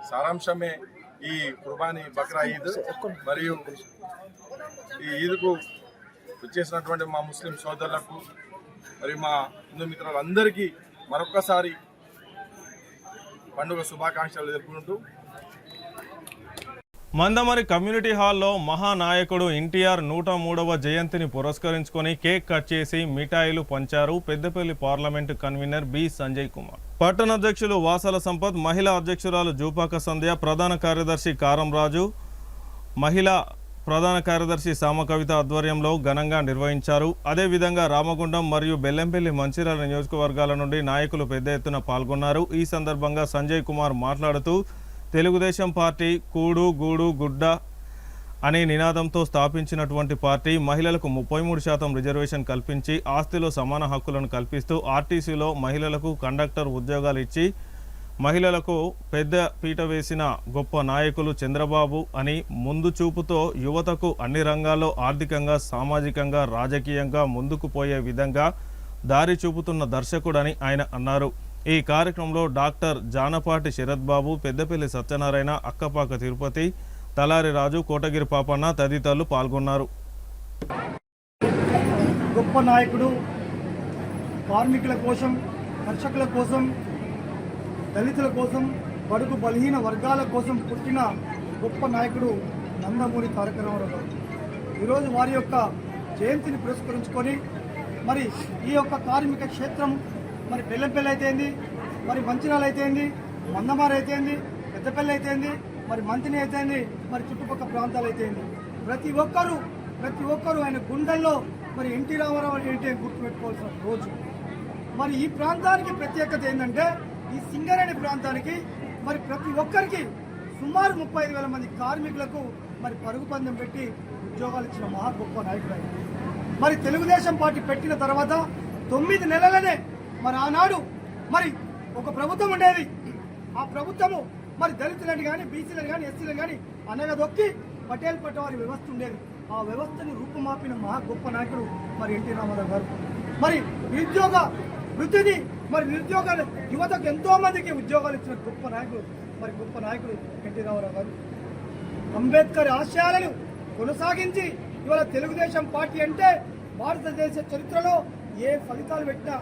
సారాంశమే ఈ కుర్బానీ బక్రా ఈద్. మరియు ఈ ఈద్కు వచ్చేసినటువంటి మా ముస్లిం సోదరులకు మరి మా హిందూ మిత్రులందరికీ మరొక్కసారి పండుగ శుభాకాంక్షలు తెలుపుకుంటూ మందమరి కమ్యూనిటీ హాల్లో మహానాయకుడు ఎన్టీఆర్ 103వ జయంతిని పురస్కరించుకొని కేక్ కట్ చేసి మిఠాయిలు పంచారు Peddapalli parliament convener B Sanjay Kumar. పట్టణ అధ్యక్షులు వాసల సంపత్, మహిళా అధ్యక్షురాలు జూపాక సంధ్య, ప్రధాన కార్యదర్శి కారం రాజు, మహిళా ప్రధాన కార్యదర్శి సామకవిత ఆధ్వర్యంలో ఘనంగా నిర్వహించారు. అదేవిధంగా రామగుండం మరియు బెల్లంపల్లి మంచిర్యాల నియోజకవర్గాల నుండి నాయకులు పెద్ద ఎత్తున పాల్గొన్నారు. ఈ సందర్భంగా సంజయ్ కుమార్ మాట్లాడుతూ తెలుగుదేశం పార్టీ కూడు గూడు గుడ్డ అనే నినాదంతో స్థాపించినటువంటి పార్టీ మహిళలకు 33% రిజర్వేషన్ కల్పించి ఆస్తిలో సమాన హక్కులను కల్పిస్తూ ఆర్టీసీలో మహిళలకు కండక్టర్ ఉద్యోగాలు ఇచ్చి మహిళలకు పెద్ద పీట వేసిన గొప్ప నాయకులు చంద్రబాబు అని ముందు చూపుతో యువతకు అన్ని రంగాల్లో ఆర్థికంగా, సామాజికంగా, రాజకీయంగా ముందుకు పోయే విధంగా దారి చూపుతున్న దర్శకుడని ఆయన అన్నారు. ఈ కార్యక్రమంలో డాక్టర్ జానపాటి శరత్ బాబు, పెద్దపల్లి సత్యనారాయణ, అక్కపాక తిరుపతి, తలారి రాజు, కోటగిరి పాపన్న తదితరులు పాల్గొన్నారు. గొప్ప నాయకుడు, కార్మికుల కోసం, కర్షకుల కోసం, దళితుల కోసం, బడుగు బలహీన వర్గాల కోసం పుట్టిన గొప్ప నాయకుడు నందమూరి తారక రామారావు గారు. ఈరోజు వారి యొక్క జయంతిని పురస్కరించుకొని మరి ఈ యొక్క కార్మిక క్షేత్రం మరి బెల్లంపల్లి అయితేంది, మరి మంచిర్యాల అయితేంది, మందమార అయితేంది, పెద్దపల్లి అయితేంది, మరి మంతిని అయితేంది, మరి చుట్టుపక్కల ప్రాంతాలు అయితేంది, ప్రతి ఒక్కరూ ఆయన గుండెల్లో మరి ఎన్టీ రామారావు ఏంటి గుర్తుపెట్టుకోవాల్సిన రోజు. మరి ఈ ప్రాంతానికి ప్రత్యేకత ఏంటంటే ఈ సింగరేణి ప్రాంతానికి మరి ప్రతి ఒక్కరికి సుమారు 35,000 మంది కార్మికులకు మరి పరుగు పందెం పెట్టి ఉద్యోగాలు ఇచ్చిన మహా గొప్ప నాయకుడు ఆయన. మరి తెలుగుదేశం పార్టీ పెట్టిన తర్వాత 9 నెలలనే మరి ఆనాడు మరి ఒక ప్రభుత్వం ఉండేది. ఆ ప్రభుత్వము మరి దళితులని కానీ, బీసీలను కానీ, ఎస్సీలను కానీ అనగదొక్కి పటేల్ పట్టవారి వ్యవస్థ ఉండేది. ఆ వ్యవస్థని రూపుమాపిన మహా గొప్ప నాయకుడు మరి ఎన్టీ రామారావు గారు. మరి నిరుద్యోగ వృత్తిని మరి నిరుద్యోగ యువతకు ఎంతో మందికి ఉద్యోగాలు ఇచ్చిన గొప్ప నాయకుడు ఎన్టీ రామారావు గారు. అంబేద్కర్ ఆశయాలను కొనసాగించి ఇవాళ తెలుగుదేశం పార్టీ అంటే భారతదేశ చరిత్రలో ఏ ఫలితాలు పెట్టినా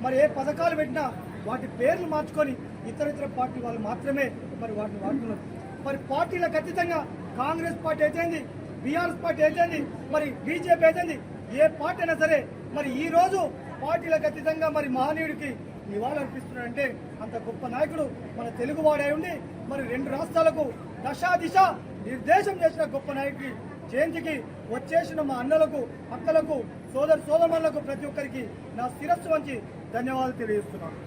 మరి ఏ పథకాలు పెట్టినా వాటి పేర్లు మార్చుకొని ఇతర పార్టీ వాళ్ళు మాత్రమే మరి వాటిని వాడుతున్నారు. మరి పార్టీలకు అతీతంగా కాంగ్రెస్ పార్టీ అయితేంది, బీఆర్ఎస్ పార్టీ అయితేంది, మరి బీజేపీ అయితేంది, ఏ పార్టీ అయినా సరే మరి ఈ రోజు పార్టీలకు అతీతంగా మరి మహనీయుడికి నివాళులర్పిస్తున్నాడంటే అంత గొప్ప నాయకుడు మన తెలుగువాడై ఉండి మరి 2 రాష్ట్రాలకు దిశ నిర్దేశం చేసిన గొప్ప నాయకుడి జయంతికి వచ్చేసిన మా అన్నలకు, అక్కలకు, సోదరులకు ప్రతి ఒక్కరికి నా శిరస్సు వంచి ధన్యవాదాలు తెలియజేస్తున్నాను.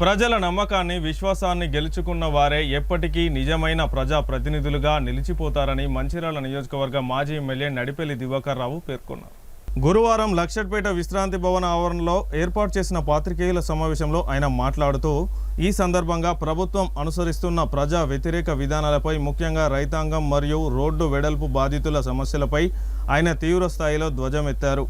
ప్రజల నమ్మకాన్ని విశ్వాసాన్ని గెలుచుకున్న వారే ఎప్పటికీ నిజమైన ప్రజా ప్రతినిధులుగా నిలిచిపోతారని మంచిర్యాల నియోజకవర్గ మాజీ ఎమ్మెల్యే నడిపెల్లి దివాకర్ రావు పేర్కొన్నారు. గురువారం లక్షట్పేట విశ్రాంతి భవన ఆవరణలో ఏర్పాటు చేసిన పాత్రికేయుల సమావేశంలో ఆయన మాట్లాడుతూ ఈ సందర్భంగా ప్రభుత్వం అనుసరిస్తున్న ప్రజా వ్యతిరేక విధానాలపై ముఖ్యంగా రైతాంగం మరియు రోడ్డు వెడల్పు బాధితుల సమస్యలపై ఆయన తీవ్ర స్థాయిలో ధ్వజమెత్తారు.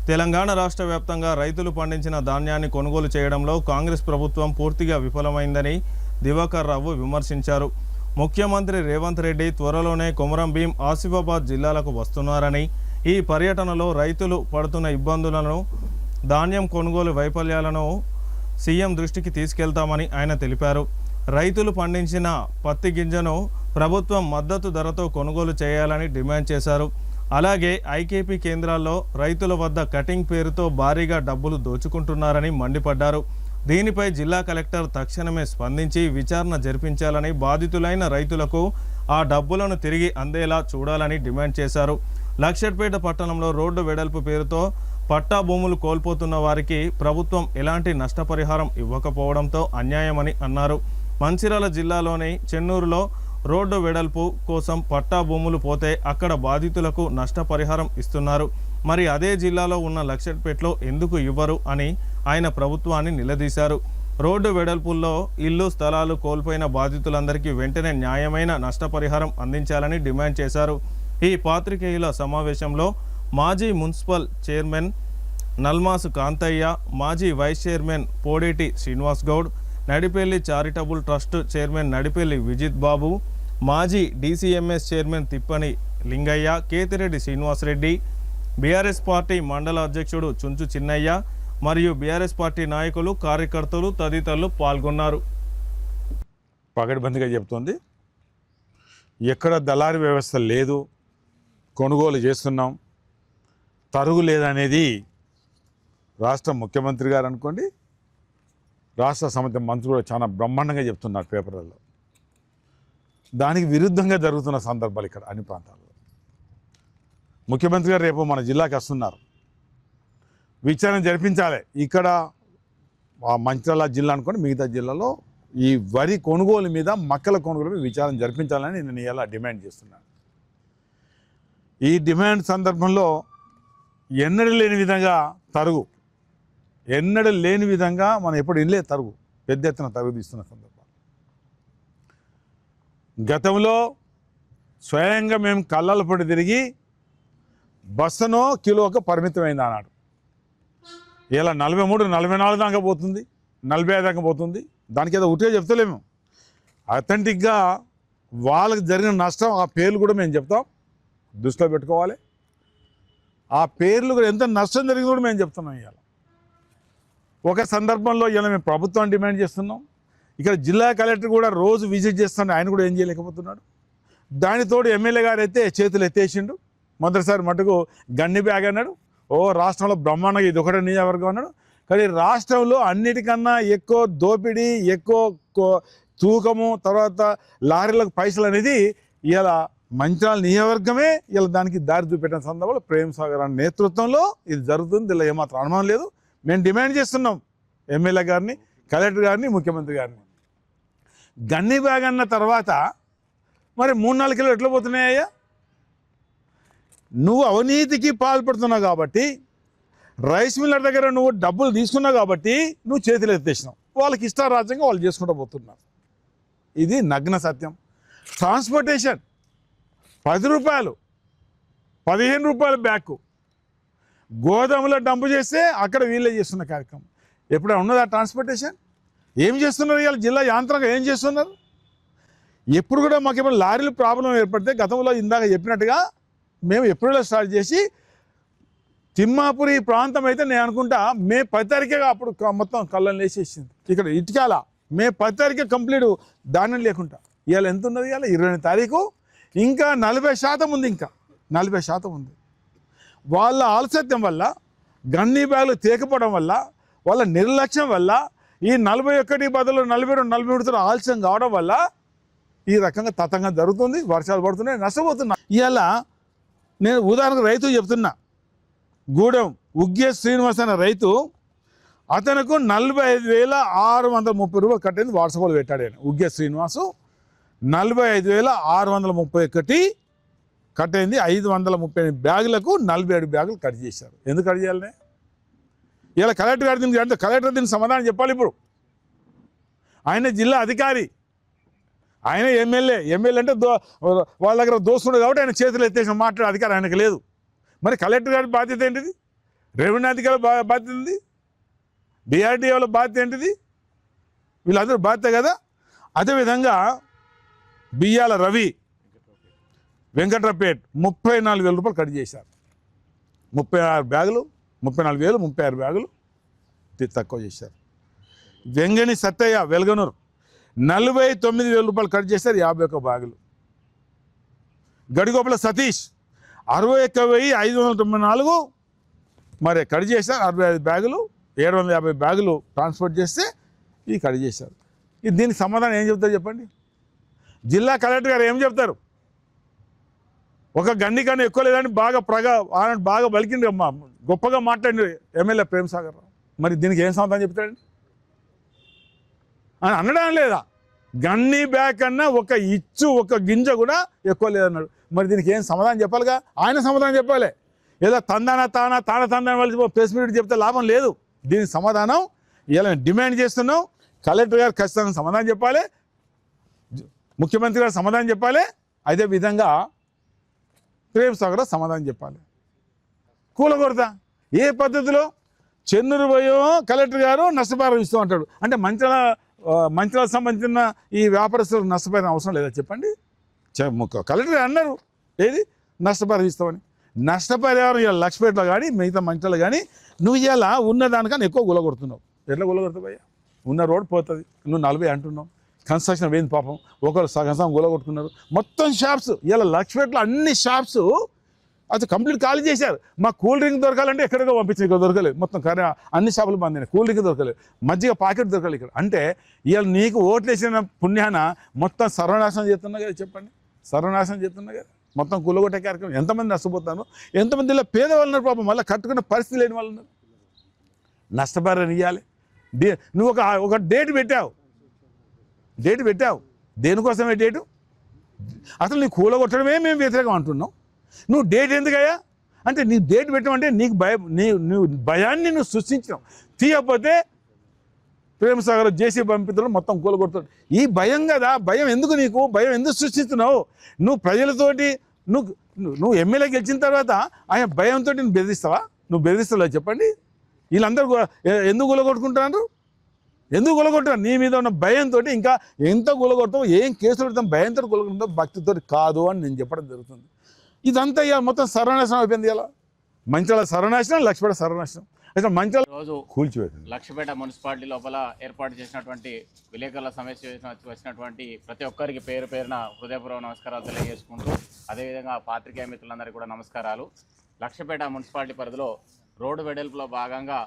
తెలంగాణ రాష్ట్ర వ్యాప్తంగా రైతులు పండించిన ధాన్యాన్ని కొనుగోలు చేయడంలో కాంగ్రెస్ ప్రభుత్వం పూర్తిగా విఫలమైందని దివాకర్ రావు విమర్శించారు. ముఖ్యమంత్రి రేవంత్ రెడ్డి త్వరలోనే కొమరం భీం, ఆసిఫాబాద్ జిల్లాలకు వస్తున్నారని, ఈ పర్యటనలో రైతులు పడుతున్న ఇబ్బందులను, ధాన్యం కొనుగోలు వైఫల్యాలను సీఎం దృష్టికి తీసుకెళ్తామని ఆయన తెలిపారు. రైతులు పండించిన పత్తి గింజను ప్రభుత్వం మద్దతు ధరతో కొనుగోలు చేయాలని డిమాండ్ చేశారు. అలాగే ఐకేపీ కేంద్రాల్లో రైతుల వద్ద కటింగ్ పేరుతో భారీగా డబ్బులు దోచుకుంటున్నారని మండిపడ్డారు. దీనిపై జిల్లా కలెక్టర్ తక్షణమే స్పందించి విచారణ జరిపించాలని, బాధితులైన రైతులకు ఆ డబ్బులను తిరిగి అందేలా చూడాలని డిమాండ్ చేశారు. లక్షట్పేట పట్టణంలో రోడ్డు వెడల్పు పేరుతో పట్టా భూములు కోల్పోతున్న వారికి ప్రభుత్వం ఎలాంటి నష్టపరిహారం ఇవ్వకపోవడంతో అన్యాయమని అన్నారు. మంచిర్యాల జిల్లాలోని చెన్నూరులో రోడ్డు వెడల్పు కోసం పట్టా భూములు పోతే అక్కడ బాధితులకు నష్టపరిహారం ఇస్తున్నారు. మరి అదే జిల్లాలో ఉన్న లక్షట్పేటలో ఎందుకు ఇవ్వరు అని ఆయన ప్రభుత్వాన్ని నిలదీశారు. రోడ్డు వెడల్పుల్లో ఇల్లు, స్థలాలు కోల్పోయిన బాధితులందరికీ వెంటనే న్యాయమైన నష్టపరిహారం అందించాలని డిమాండ్ చేశారు. ఈ పాత్రికేయుల సమావేశంలో మాజీ మున్సిపల్ చైర్మన్ నల్మాసు కాంతయ్య, మాజీ vice chairman Podeti Srinivas Goud, Nadipelli charitable trust chairman Nadipelli Vijith Babu, మాజీ DCMS chairman Thippani Lingaiah, Kethireddy Srinivasa Reddy, BRS party మండల అధ్యక్షుడు చుంచు చిన్నయ్య మరియు బీఆర్ఎస్ పార్టీ నాయకులు, కార్యకర్తలు తదితరులు పాల్గొన్నారు. పకడ్బందీగా చెప్తుంది, ఎక్కడ దళారీ వ్యవస్థ లేదు, కొనుగోలు చేస్తున్నాం, తరుగు లేదనేది రాష్ట్ర ముఖ్యమంత్రి గారు అనుకోండి, రాష్ట్ర సమితి మంత్రులు కూడా చాలా బ్రహ్మాండంగా చెప్తున్నారు పేపర్లలో. దానికి విరుద్ధంగా జరుగుతున్న సందర్భాలు ఇక్కడ అన్ని ప్రాంతాల్లో. ముఖ్యమంత్రి గారు రేపు మన జిల్లాకి వస్తున్నారు, విచారణ జరిపించాలి. ఇక్కడ మంచిర్యాల జిల్లా అనుకోండి, మిగతా జిల్లాలో ఈ వరి కొనుగోలు మీద, మక్కల కొనుగోలు మీద విచారణ జరిపించాలని నేను ఇలా డిమాండ్ చేస్తున్నాను. ఈ డిమాండ్ సందర్భంలో ఎన్నడూ లేని విధంగా తరుగు, ఎన్నడూ లేని విధంగా మనం ఎప్పుడు ఇల్లే తరుగు, పెద్ద ఎత్తున తరుగు తీస్తున్న సందర్భం. గతంలో స్వయంగా మేము కళ్ళల పొడి తిరిగి బస్సునో కిలోకి పరిమితమైంది అన్నాడు. ఇలా 43, 44 దాకా పోతుంది, 45 దాకా పోతుంది. దానికి ఏదో ఉట్టిగా చెప్తలేము, అథెంటిక్గా వాళ్ళకి జరిగిన నష్టం ఆ పేర్లు కూడా మేము చెప్తాం, దృష్టిలో పెట్టుకోవాలి. ఆ పేర్లు కూడా ఎంత నష్టం జరిగింది కూడా మేము చెప్తున్నాం. ఇవాళ ఒక సందర్భంలో ఇలా మేము ప్రభుత్వం డిమాండ్ చేస్తున్నాం. ఇక్కడ జిల్లా కలెక్టర్ కూడా రోజు విజిట్ చేస్తాను, ఆయన కూడా ఏం చేయలేకపోతున్నాడు. దానితోడు ఎమ్మెల్యే గారు అయితే చేతులు ఎత్తేసిండు. మొదటిసారి మటుకు గన్ని బ్యాగ్ అన్నాడు, ఓ రాష్ట్రంలో బ్రహ్మాండంగా ఇది ఒకటే నియోజకవర్గం అన్నాడు. కానీ రాష్ట్రంలో అన్నిటికన్నా ఎక్కువ దోపిడీ, ఎక్కువ తూకము, తర్వాత లారీలకు పైసలు అనేది ఇలా మంచిర్యాల నియోజకవర్గమే ఇలా దానికి దారి చూపెట్టిన సందర్భంలో ప్రేమ్ సాగర్ అనే నేతృత్వంలో ఇది జరుగుతుంది. ఇలా ఏమాత్రం అనుమానం లేదు. మేము డిమాండ్ చేస్తున్నాం ఎమ్మెల్యే గారిని, కలెక్టర్ గారిని, ముఖ్యమంత్రి గారిని. గన్ని బ్యాగ్ అన్న తర్వాత మరి 3-4 కిలోలు ఎట్లా పోతున్నాయ్యా? నువ్వు అవినీతికి పాల్పడుతున్నావు కాబట్టి, రైస్ మిల్లర్ దగ్గర నువ్వు డబ్బులు తీసుకున్నావు కాబట్టి నువ్వు చేతులు ఎత్తేసినావు. వాళ్ళకి ఇష్టారాజ్యంగా వాళ్ళు చేసుకుంటూ పోతున్నారు. ఇది నగ్న సత్యం. ట్రాన్స్పోర్టేషన్ 10 రూపాయలు, 15 రూపాయల బ్యాగ్ గోదాములో డంపు చేస్తే అక్కడ వీళ్ళే చేస్తున్న కార్యక్రమం. ఎప్పుడైనా ఉన్నదా ట్రాన్స్పోర్టేషన్? ఏం చేస్తున్నారు ఇవాళ జిల్లా యాంత్రంగా ఏం చేస్తున్నారు? ఎప్పుడు కూడా మాకు ఏమైనా లారీలు ప్రాబ్లం ఏర్పడితే గతంలో ఇందాక చెప్పినట్టుగా మేము ఏప్రిల్లో స్టార్ట్ చేసి తిమ్మాపురి ప్రాంతం అయితే నేను అనుకుంటా మే 10 తారీఖుగా అప్పుడు మొత్తం కళ్ళని వేసేసింది. ఇక్కడ ఇటుకాల మే 10 తారీఖు కంప్లీట్ ధాన్యం లేకుండా. ఇవాళ ఎంత ఉన్నది? ఇవాళ 20వ తారీఖు, ఇంకా 40% ఉంది, ఇంకా 40% ఉంది. వాళ్ళ ఆలస్యం వల్ల, గన్నీ బ్యాగులు తేకపోవడం వల్ల, వాళ్ళ నిర్లక్ష్యం వల్ల, ఈ 41 బదులు 42, 43 ఆలస్యం కావడం వల్ల ఈ రకంగా తతంగా జరుగుతుంది. వర్షాలు పడుతున్నాయి, నష్టపోతున్నా. ఇవాళ నేను ఉదాహరణకు రైతు చెప్తున్నా, గూడెం ఉగ్గే శ్రీనివాస్ అనే రైతు అతనుకు 45,630 రూపాయలు కట్టింది వాట్సాప్లో పెట్టాడు ఆయన. ఉగ్గే శ్రీనివాసు 45,631 కట్టయింది. 538 బ్యాగులకు 47 బ్యాగులు కట్ చేశారు. ఎందుకు కట్ చేయాలనే? ఇలా కలెక్టర్ గారు దీనికి అంటే కలెక్టర్ దీనికి సమాధానం చెప్పాలి. ఇప్పుడు ఆయన జిల్లా అధికారి, ఆయన ఎమ్మెల్యే అంటే వాళ్ళ దగ్గర దోస్తుండే కాబట్టి ఆయన చేతులు ఎత్తేసి మాట్లాడే అధికారం ఆయనకు లేదు. మరి కలెక్టర్ గారి బాధ్యత ఏంటిది? రెవెన్యూ అధికారుల బాధ్యత ఏంటిది? డిఆర్డీఓల బాధ్యత ఏంటిది? వీళ్ళందరూ బాధ్యత కదా. అదేవిధంగా బియ్యాల రవి వెంకట్రపేట్ 34,000 రూపాయలు కట్ చేశారు. 36 బ్యాగులు 34,000 36 బ్యాగులు తక్కువ చేశారు. వెంగని సత్తయ్య వెల్గనూరు 49,000 రూపాయలు కట్ చేశారు. 51 బ్యాగులు. గడిగోపల సతీష్ 61,594 మరి కట్ చేశారు. 65 బ్యాగులు 750 బ్యాగులు ట్రాన్స్పోర్ట్ చేస్తే ఇది కట్ చేశారు. ఇది దీనికి సమాధానం ఏం చెప్తారు చెప్పండి? జిల్లా కలెక్టర్ గారు ఏం చెప్తారు? ఒక గండి కన్నా ఎక్కువ లేదని బాగా బలికింది అమ్మా, గొప్పగా మాట్లాడింది ఎమ్మెల్యే ప్రేమ్ సాగర్ రావు. మరి దీనికి ఏం సమాధానం చెప్తాడండి? అని అనడం లేదా? గన్ని బ్యాగ్ కన్నా ఒక గింజ కూడా ఎక్కువ లేదన్నాడు. మరి దీనికి ఏం సమాధానం చెప్పాలిగా? ఆయన సమాధానం చెప్పాలి. ఏదో తానా వాళ్ళు ప్రెస్ మీట్ చెప్తే లాభం లేదు. దీనికి సమాధానం ఇలా డిమాండ్ చేస్తున్నాం. కలెక్టర్ గారు ఖచ్చితంగా సమాధానం చెప్పాలి, ముఖ్యమంత్రి గారు సమాధానం చెప్పాలి, అదేవిధంగా ప్రేమ్ సాగర్ సమాధానం చెప్పాలి. కూలగొడతా ఏ పద్ధతిలో? చెన్నూరు పోయో కలెక్టర్ గారు నష్టపరిహారం ఇస్తూ అంటాడు. అంటే మంచిర్యాలకు సంబంధించిన ఈ వ్యాపారస్తులకు నష్టపరిహారం అవసరం లేదా చెప్పండి? కలెక్టర్ గారు అన్నారు ఏది నష్టపరిహారం ఇస్తామని. నష్టపరిహారం ఇలా లక్ష్మీపేటలో కానీ మిగతా మంచిర్యాలలో కానీ నువ్వు ఇలా ఉన్నదానికన్నా ఎక్కువ గులగొడుతున్నావు. ఎట్లా గులగొడతావు భయ్యా? ఉన్న రోడ్ పోతుంది, నువ్వు 40 అంటున్నావు. కన్స్ట్రక్షన్ వేయింది పాపం, ఒకరు సగం గులగొట్టుకున్నారు. మొత్తం షాప్స్ ఇలా లక్ష్మీపేటలో అన్ని షాప్స్ అది కంప్లీట్ ఖాళీ చేశారు. మా కూల్ డ్రింక్ దొరకాలంటే ఎక్కడికో పంపించింది, ఇక్కడ దొరకలేదు. మొత్తం అన్ని షాపులు బంద్ అయినాయి, కూల్ డ్రింక్ దొరకలేదు, మజ్జిగ పాకెట్ దొరకలేదు ఇక్కడ. అంటే ఇవాళ నీకు ఓట్లు వేసిన పుణ్యాన మొత్తం సర్వనాశనం చేస్తున్నా కదా చెప్పండి? సర్వనాశనం చేస్తున్నా కదా, మొత్తం కూలగొట్టే కార్యక్రమం. ఎంతమంది నష్టపోతాను, ఎంతమంది ఇలా పేదవాళ్ళు ఉన్నారు పాపం, మళ్ళీ కట్టుకునే పరిస్థితి లేని వాళ్ళు ఉన్నారు. నష్టపరిహారం ఇవ్వాలి. నువ్వు ఒక డేట్ పెట్టావు దేనికోసమే డేటు? అసలు నీ కూలగొట్టడమే మేము వ్యతిరేకం అంటున్నాం. నువ్వు డేట్ ఎందుకయ్యా? అంటే నీ డేట్ పెట్టామంటే నీకు నువ్వు భయాన్ని నువ్వు సృష్టించినావు. తీయకపోతే ప్రేమ్ సాగర్ జేసీ పంపితులు మొత్తం కూలగొడతాడు. ఈ భయం కదా, భయం ఎందుకు నీకు? భయం ఎందుకు సృష్టిస్తున్నావు? నువ్వు ప్రజలతోటి నువ్వు ఎమ్మెల్యే గెలిచిన తర్వాత ఆయన భయంతో నువ్వు బెదిరిస్తావా? నువ్వు బెదిరిస్తావా చెప్పండి? వీళ్ళందరూ ఎందుకు కూలగొట్టుకుంటున్నారు? ఎందుకు కూలగొట్టారు? నీ మీద ఉన్న భయంతో. ఇంకా ఎంత కూలగొడతావు, ఏం కేసులు పెడతాం, భయంతో కూలగొడతాం, భక్తితో కాదు అని నేను చెప్పడం జరుగుతుంది. ఇదంతా ఇక మొత్తం సర్వనాశనం అయిపోయింది. ఇలా మంచిర్యాల సర్వనాశనం, లక్ష్మీపేట సర్వనాశనం. అయితే మంచిర్యాల రోజు కూల్చివేసింది. లక్ష్మీపేట మున్సిపాలిటీ లోపల ఏర్పాటు చేసినటువంటి విలేకరుల సమస్య వచ్చినటువంటి ప్రతి ఒక్కరికి పేరు పేరున హృదయపూర్వక నమస్కారాలు తెలియజేసుకుంటూ, అదేవిధంగా పాత్రికేయ మిత్రులందరికీ కూడా నమస్కారాలు. లక్ష్మీపేట మున్సిపాలిటీ పరిధిలో రోడ్డు వెడల్పులో భాగంగా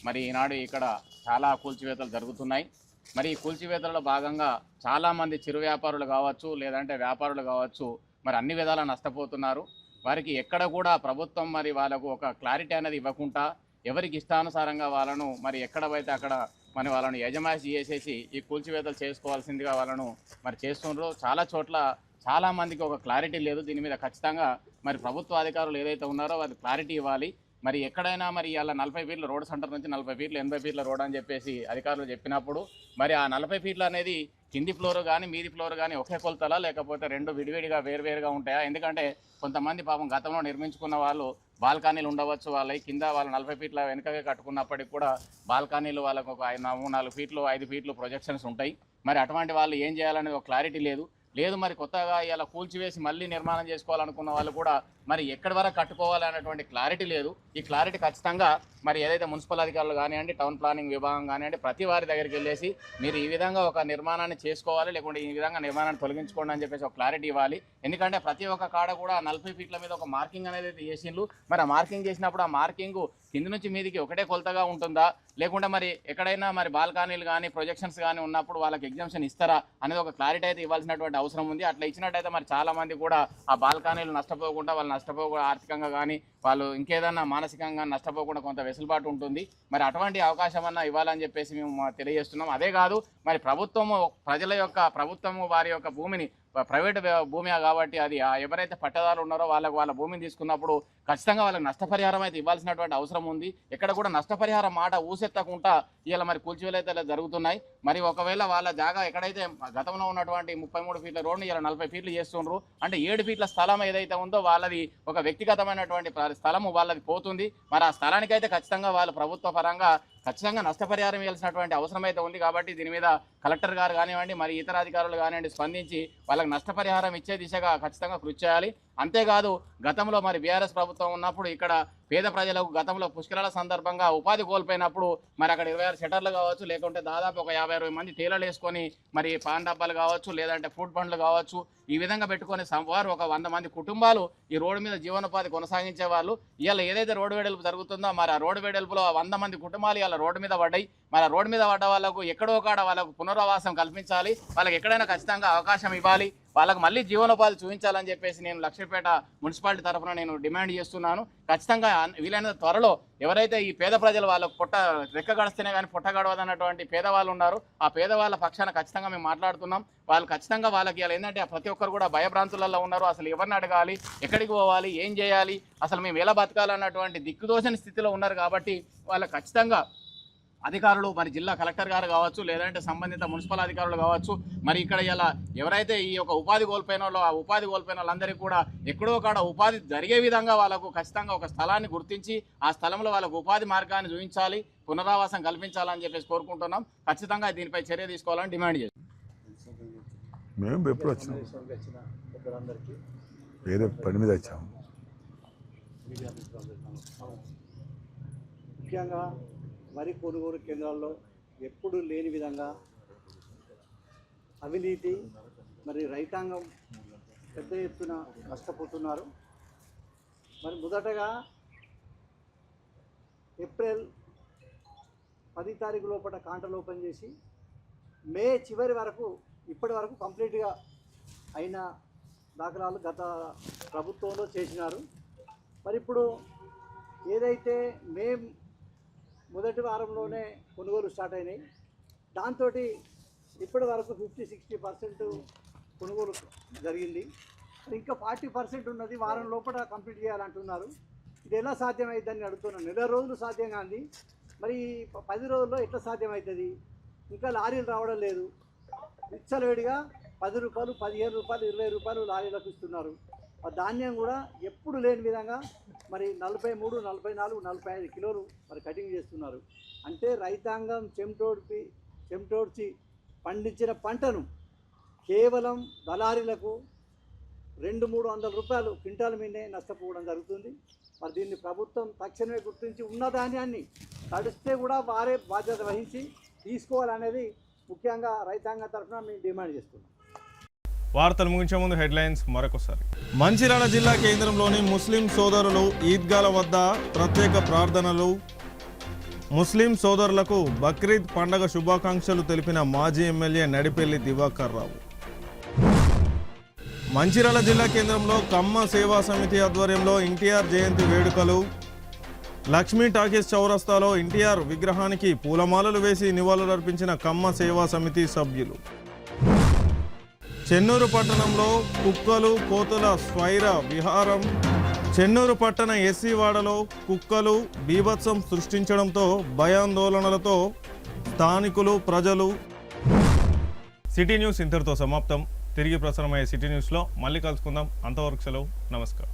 మరి ఈనాడు ఇక్కడ చాలా కూల్చివేతలు జరుగుతున్నాయి. మరి ఈ కూల్చివేతలలో భాగంగా చాలామంది చిరు వ్యాపారులు కావచ్చు, లేదంటే వ్యాపారులు కావచ్చు, మరి అన్ని విధాలా నష్టపోతున్నారు. వారికి ఎక్కడ కూడా ప్రభుత్వం మరి వాళ్ళకు ఒక క్లారిటీ అనేది ఇవ్వకుండా ఎవరికి ఇష్టానుసారంగా వాళ్ళను మరి ఎక్కడ పోతే అక్కడ మరి వాళ్ళను యజమాని చేసేసి ఈ కూల్చివేతలు చేసుకోవాల్సిందిగా వాళ్ళను మరి చేస్తున్నారు. చాలా చోట్ల చాలామందికి ఒక క్లారిటీ లేదు. దీని మీద ఖచ్చితంగా మరి ప్రభుత్వ అధికారులు ఏదైతే ఉన్నారో వారికి క్లారిటీ ఇవ్వాలి. మరి ఎక్కడైనా మరి ఇలా 40 ఫీట్ల రోడ్ సెంటర్ నుంచి 40 ఫీట్లు 80 ఫీట్ల రోడ్ అని చెప్పేసి అధికారులు చెప్పినప్పుడు మరి ఆ 40 ఫీట్లు అనేది కింది ఫ్లోర్ కానీ మీది ఫ్లోర్ కానీ ఒకే కొలతలా, లేకపోతే రెండు విడివిడిగా వేరువేరుగా ఉంటాయా? ఎందుకంటే కొంతమంది పాపం గతంలో నిర్మించుకున్న వాళ్ళు బాల్కనీలు ఉండవచ్చు, వాళ్ళ కింద వాళ్ళు 40 ఫీట్ల వెనుకగా కట్టుకున్నప్పటికి కూడా బాల్కనీలు వాళ్ళకు ఒక 4 ఫీట్లు 5 ఫీట్లు ప్రొజెక్షన్స్ ఉంటాయి. మరి అటువంటి వాళ్ళు ఏం చేయాలనేది ఒక క్లారిటీ లేదు. మరి కొత్తగా ఇలా కూల్చివేసి మళ్ళీ నిర్మాణం చేసుకోవాలనుకున్న వాళ్ళు కూడా మరి ఎక్కడి వరకు కట్టుకోవాలి అనేటువంటి క్లారిటీ లేదు. ఈ క్లారిటీ ఖచ్చితంగా మరి ఏదైతే మున్సిపల్ అధికారులు కానివ్వండి, టౌన్ ప్లానింగ్ విభాగం కానివ్వండి, ప్రతి వారి దగ్గరికి వెళ్ళేసి మీరు ఈ విధంగా ఒక నిర్మాణాన్ని చేసుకోవాలి, లేకుంటే ఈ విధంగా నిర్మాణాన్ని తొలగించుకోండి అని చెప్పేసి ఒక క్లారిటీ ఇవ్వాలి. ఎందుకంటే ప్రతి ఒక్క కాడ కూడా 40 ఫీట్ల మీద ఒక మార్కింగ్ అనేది చేసిండ్రు. మరి ఆ మార్కింగ్ చేసినప్పుడు ఆ మార్కింగ్ కింది నుంచి మీదికి ఒకటే కొలతగా ఉంటుందా, లేకుంటే మరి ఎక్కడైనా మరి బాల్కనీలు కానీ ప్రొజెక్షన్స్ కానీ ఉన్నప్పుడు వాళ్ళకి ఎగ్జామ్షన్ ఇస్తారా అనేది ఒక క్లారిటీ అయితే ఇవ్వాల్సినటువంటి అవసరం ఉంది. అట్లా ఇచ్చినట్టయితే మరి చాలామంది కూడా ఆ బాల్కనీలు నష్టపోకుండా వాళ్ళు నష్టపోకుండా ఆర్థికంగా కానీ వాళ్ళు ఇంకేదన్నా మానసికంగా నష్టపోకుండా కొంత వెసులుబాటు ఉంటుంది. మరి అటువంటి అవకాశం అన్నా ఇవ్వాలని చెప్పేసి మేము తెలియజేస్తున్నాం. అదే కాదు మరి ప్రభుత్వము వారి యొక్క భూమిని ప్రైవేట్ భూమి కాబట్టి అది ఎవరైతే పట్టదారులు ఉన్నారో వాళ్ళ భూమిని తీసుకున్నప్పుడు ఖచ్చితంగా వాళ్ళకి నష్టపరిహారం అయితే ఇవ్వాల్సినటువంటి అవసరం ఉంది. ఎక్కడ కూడా నష్టపరిహారం మాట ఊసెత్తకుండా ఇలా మరి కూల్చివేలు అయితే జరుగుతున్నాయి. మరి ఒకవేళ వాళ్ళ జాగా ఎక్కడైతే గతంలో ఉన్నటువంటి 33 ఫీట్ల రోడ్ని ఇలా 40 ఫీట్లు చేస్తుండ్రు అంటే 7 ఫీట్ల స్థలం ఏదైతే ఉందో వాళ్ళది ఒక వ్యక్తిగతమైనటువంటి స్థలము వాళ్ళది పోతుంది. మరి ఆ స్థలానికైతే ఖచ్చితంగా వాళ్ళు ప్రభుత్వ పరంగా ఖచ్చితంగా నష్టపరిహారం ఇవ్వాల్సినటువంటి అవసరం అయితే ఉంది. కాబట్టి దీని మీద కలెక్టర్ గారు కానివ్వండి మరి ఇతర అధికారులు కానివ్వండి స్పందించి వాళ్ళకి నష్టపరిహారం ఇచ్చే దిశగా ఖచ్చితంగా కృషి చేయాలి. అంతేకాదు గతంలో మరి బీఆర్ఎస్ ప్రభుత్వం ఉన్నప్పుడు ఇక్కడ పేద ప్రజలకు గతంలో పుష్కరాల సందర్భంగా ఉపాధి కోల్పోయినప్పుడు మరి అక్కడ 26 షటర్లు కావచ్చు, లేకుంటే దాదాపు ఒక 50-60 మంది టేలర్లు వేసుకొని మరి పాన్ డబ్బాలు కావచ్చు, లేదంటే ఫుడ్ బండ్లు కావచ్చు, ఈ విధంగా పెట్టుకొని వారు ఒక 100 మంది కుటుంబాలు ఈ రోడ్డు మీద జీవనోపాధి కొనసాగించే వాళ్ళు. ఇవాళ ఏదైతే రోడ్డు వెడల్పు జరుగుతుందో మరి ఆ రోడ్డు వెడల్పులో 100 మంది కుటుంబాలు ఇవాళ రోడ్డు మీద పడ్డాయి. మరి ఆ రోడ్డు మీద పడ్డ వాళ్ళకు ఎక్కడో కాడ వాళ్ళకు పునరావాసం కల్పించాలి, వాళ్ళకి ఎక్కడైనా ఖచ్చితంగా అవకాశం ఇవ్వాలి, వాళ్ళకు మళ్ళీ జీవనోపాధి చూపించాలని చెప్పేసి నేను లక్ష్మీపేట మున్సిపాలిటీ తరఫున నేను డిమాండ్ చేస్తున్నాను. ఖచ్చితంగా వీలైనంత త్వరలో ఎవరైతే ఈ పేద ప్రజలు వాళ్ళకు రెక్క గడిస్తేనే కానీ పొట్ట గడవదన్నటువంటి పేదవాళ్ళు ఉన్నారు, ఆ పేదవాళ్ళ పక్షాన ఖచ్చితంగా మేము మాట్లాడుతున్నాం. వాళ్ళు ఖచ్చితంగా వాళ్ళకి ఇలా ఏంటంటే ప్రతి ఒక్కరు కూడా భయభ్రాంతులలో ఉన్నారు. అసలు ఎవరిని అడగాలి, ఎక్కడికి పోవాలి, ఏం చేయాలి, అసలు మేము ఎలా బతకాలన్నటువంటి దిక్కుదోచని స్థితిలో ఉన్నారు. కాబట్టి వాళ్ళకి ఖచ్చితంగా అధికారులు మరి జిల్లా కలెక్టర్ గారు కావచ్చు, లేదంటే సంబంధిత మున్సిపల్ అధికారులు కావచ్చు, మరి ఇక్కడ ఇలా ఎవరైతే ఈ యొక్క ఉపాధి కోల్పోయిన వాళ్ళు ఆ ఉపాధి కోల్పోయిన వాళ్ళందరికీ కూడా ఎక్కడో కాడ ఉపాధి జరిగే విధంగా వాళ్ళకు ఖచ్చితంగా ఒక స్థలాన్ని గుర్తించి ఆ స్థలంలో వాళ్ళకు ఉపాధి మార్గాన్ని చూపించాలి, పునరావాసం కల్పించాలని చెప్పేసి కోరుకుంటున్నాం. ఖచ్చితంగా దీనిపై చర్య తీసుకోవాలని డిమాండ్ చేస్తాం. మేము ఎప్పుడు వచ్చినాం, వేరే పని మీద వచ్చాము. ముఖ్యంగా వరి కొనుగోలు కేంద్రాల్లో ఎప్పుడు లేని విధంగా అవినీతి, మరి రైతాంగం పెద్ద ఎత్తున నష్టపోతున్నారు. మరి మొదటగా ఏప్రిల్ 10 తారీఖు లోపల కాంటలు ఓపెన్ చేసి మే చివరి వరకు ఇప్పటి వరకు కంప్లీట్గా అయిన దాఖలాలు గత ప్రభుత్వంలో చేసినారు. మరి ఇప్పుడు ఏదైతే మే మొదటి వారంలోనే కొనుగోలు స్టార్ట్ అయినాయి, దాంతో ఇప్పటి వరకు 50-60% కొనుగోలు జరిగింది. ఇంకా 40% ఉన్నది, వారం లోపల కంప్లీట్ చేయాలంటున్నారు. ఇది ఎలా సాధ్యమవుతుందని అడుగుతున్నాను. 4 రోజులు సాధ్యం కాదు, మరి 10 రోజుల్లో ఎట్లా సాధ్యమవుతుంది? ఇంకా లారీలు రావడం లేదు, విచ్చలవిడిగా 10 రూపాయలు, 15 రూపాయలు, 20 రూపాయలు లారీలకు ఇస్తున్నారు. ధాన్యం కూడా ఎప్పుడు లేని విధంగా మరి 43, 44, 45 కిలోలు మరి కటింగ్ చేస్తున్నారు. అంటే రైతాంగం చెమటోడ్చి పండించిన పంటను కేవలం దళారీలకు 200-300 రూపాయలు క్వింటాల మీదే నష్టపోవడం జరుగుతుంది. మరి దీన్ని ప్రభుత్వం తక్షణమే గుర్తించి ఉన్న ధాన్యాన్ని తడిస్తే కూడా వారే బాధ్యత వహించి తీసుకోవాలనేది ముఖ్యంగా రైతాంగం తరఫున మేము డిమాండ్ చేస్తున్నాం. వార్తలు ముగించే ముందు హెడ్లైన్స్ మరొకసారి. మంచిర్యాల జిల్లా కేంద్రంలోని ముస్లిం సోదరులు ఈద్గాల వద్ద ప్రత్యేక ప్రార్థనలు. ముస్లిం సోదరులకు బక్రీద్ పండగ శుభాకాంక్షలు తెలిపిన మాజీ ఎమ్మెల్యే నడిపెల్లి దివాకర్ రావు. మంచిర్యాల జిల్లా కేంద్రంలో కమ్మ సేవా సమితి ఆధ్వర్యంలో ఎన్టీఆర్ జయంతి వేడుకలు. లక్ష్మీ టాకీస్ చౌరస్తాలో ఎన్టీఆర్ విగ్రహానికి పూలమాలలు వేసి నివాళులర్పించిన కమ్మ సేవా సమితి సభ్యులు. చెన్నూరు పట్టణంలో కుక్కలు కోతుల స్వైర విహారం. చెన్నూరు పట్టణ ఎస్సీ వాడలో కుక్కలు బీభత్సం సృష్టించడంతో భయాందోళనలతో స్థానికులు ప్రజలు. సిటీ న్యూస్ ఇంతటితో సమాప్తం. తిరిగి ప్రసారమయ్యే సిటీ న్యూస్లో మళ్ళీ కలుసుకుందాం. అంతవరకు సెలవు. నమస్కారం.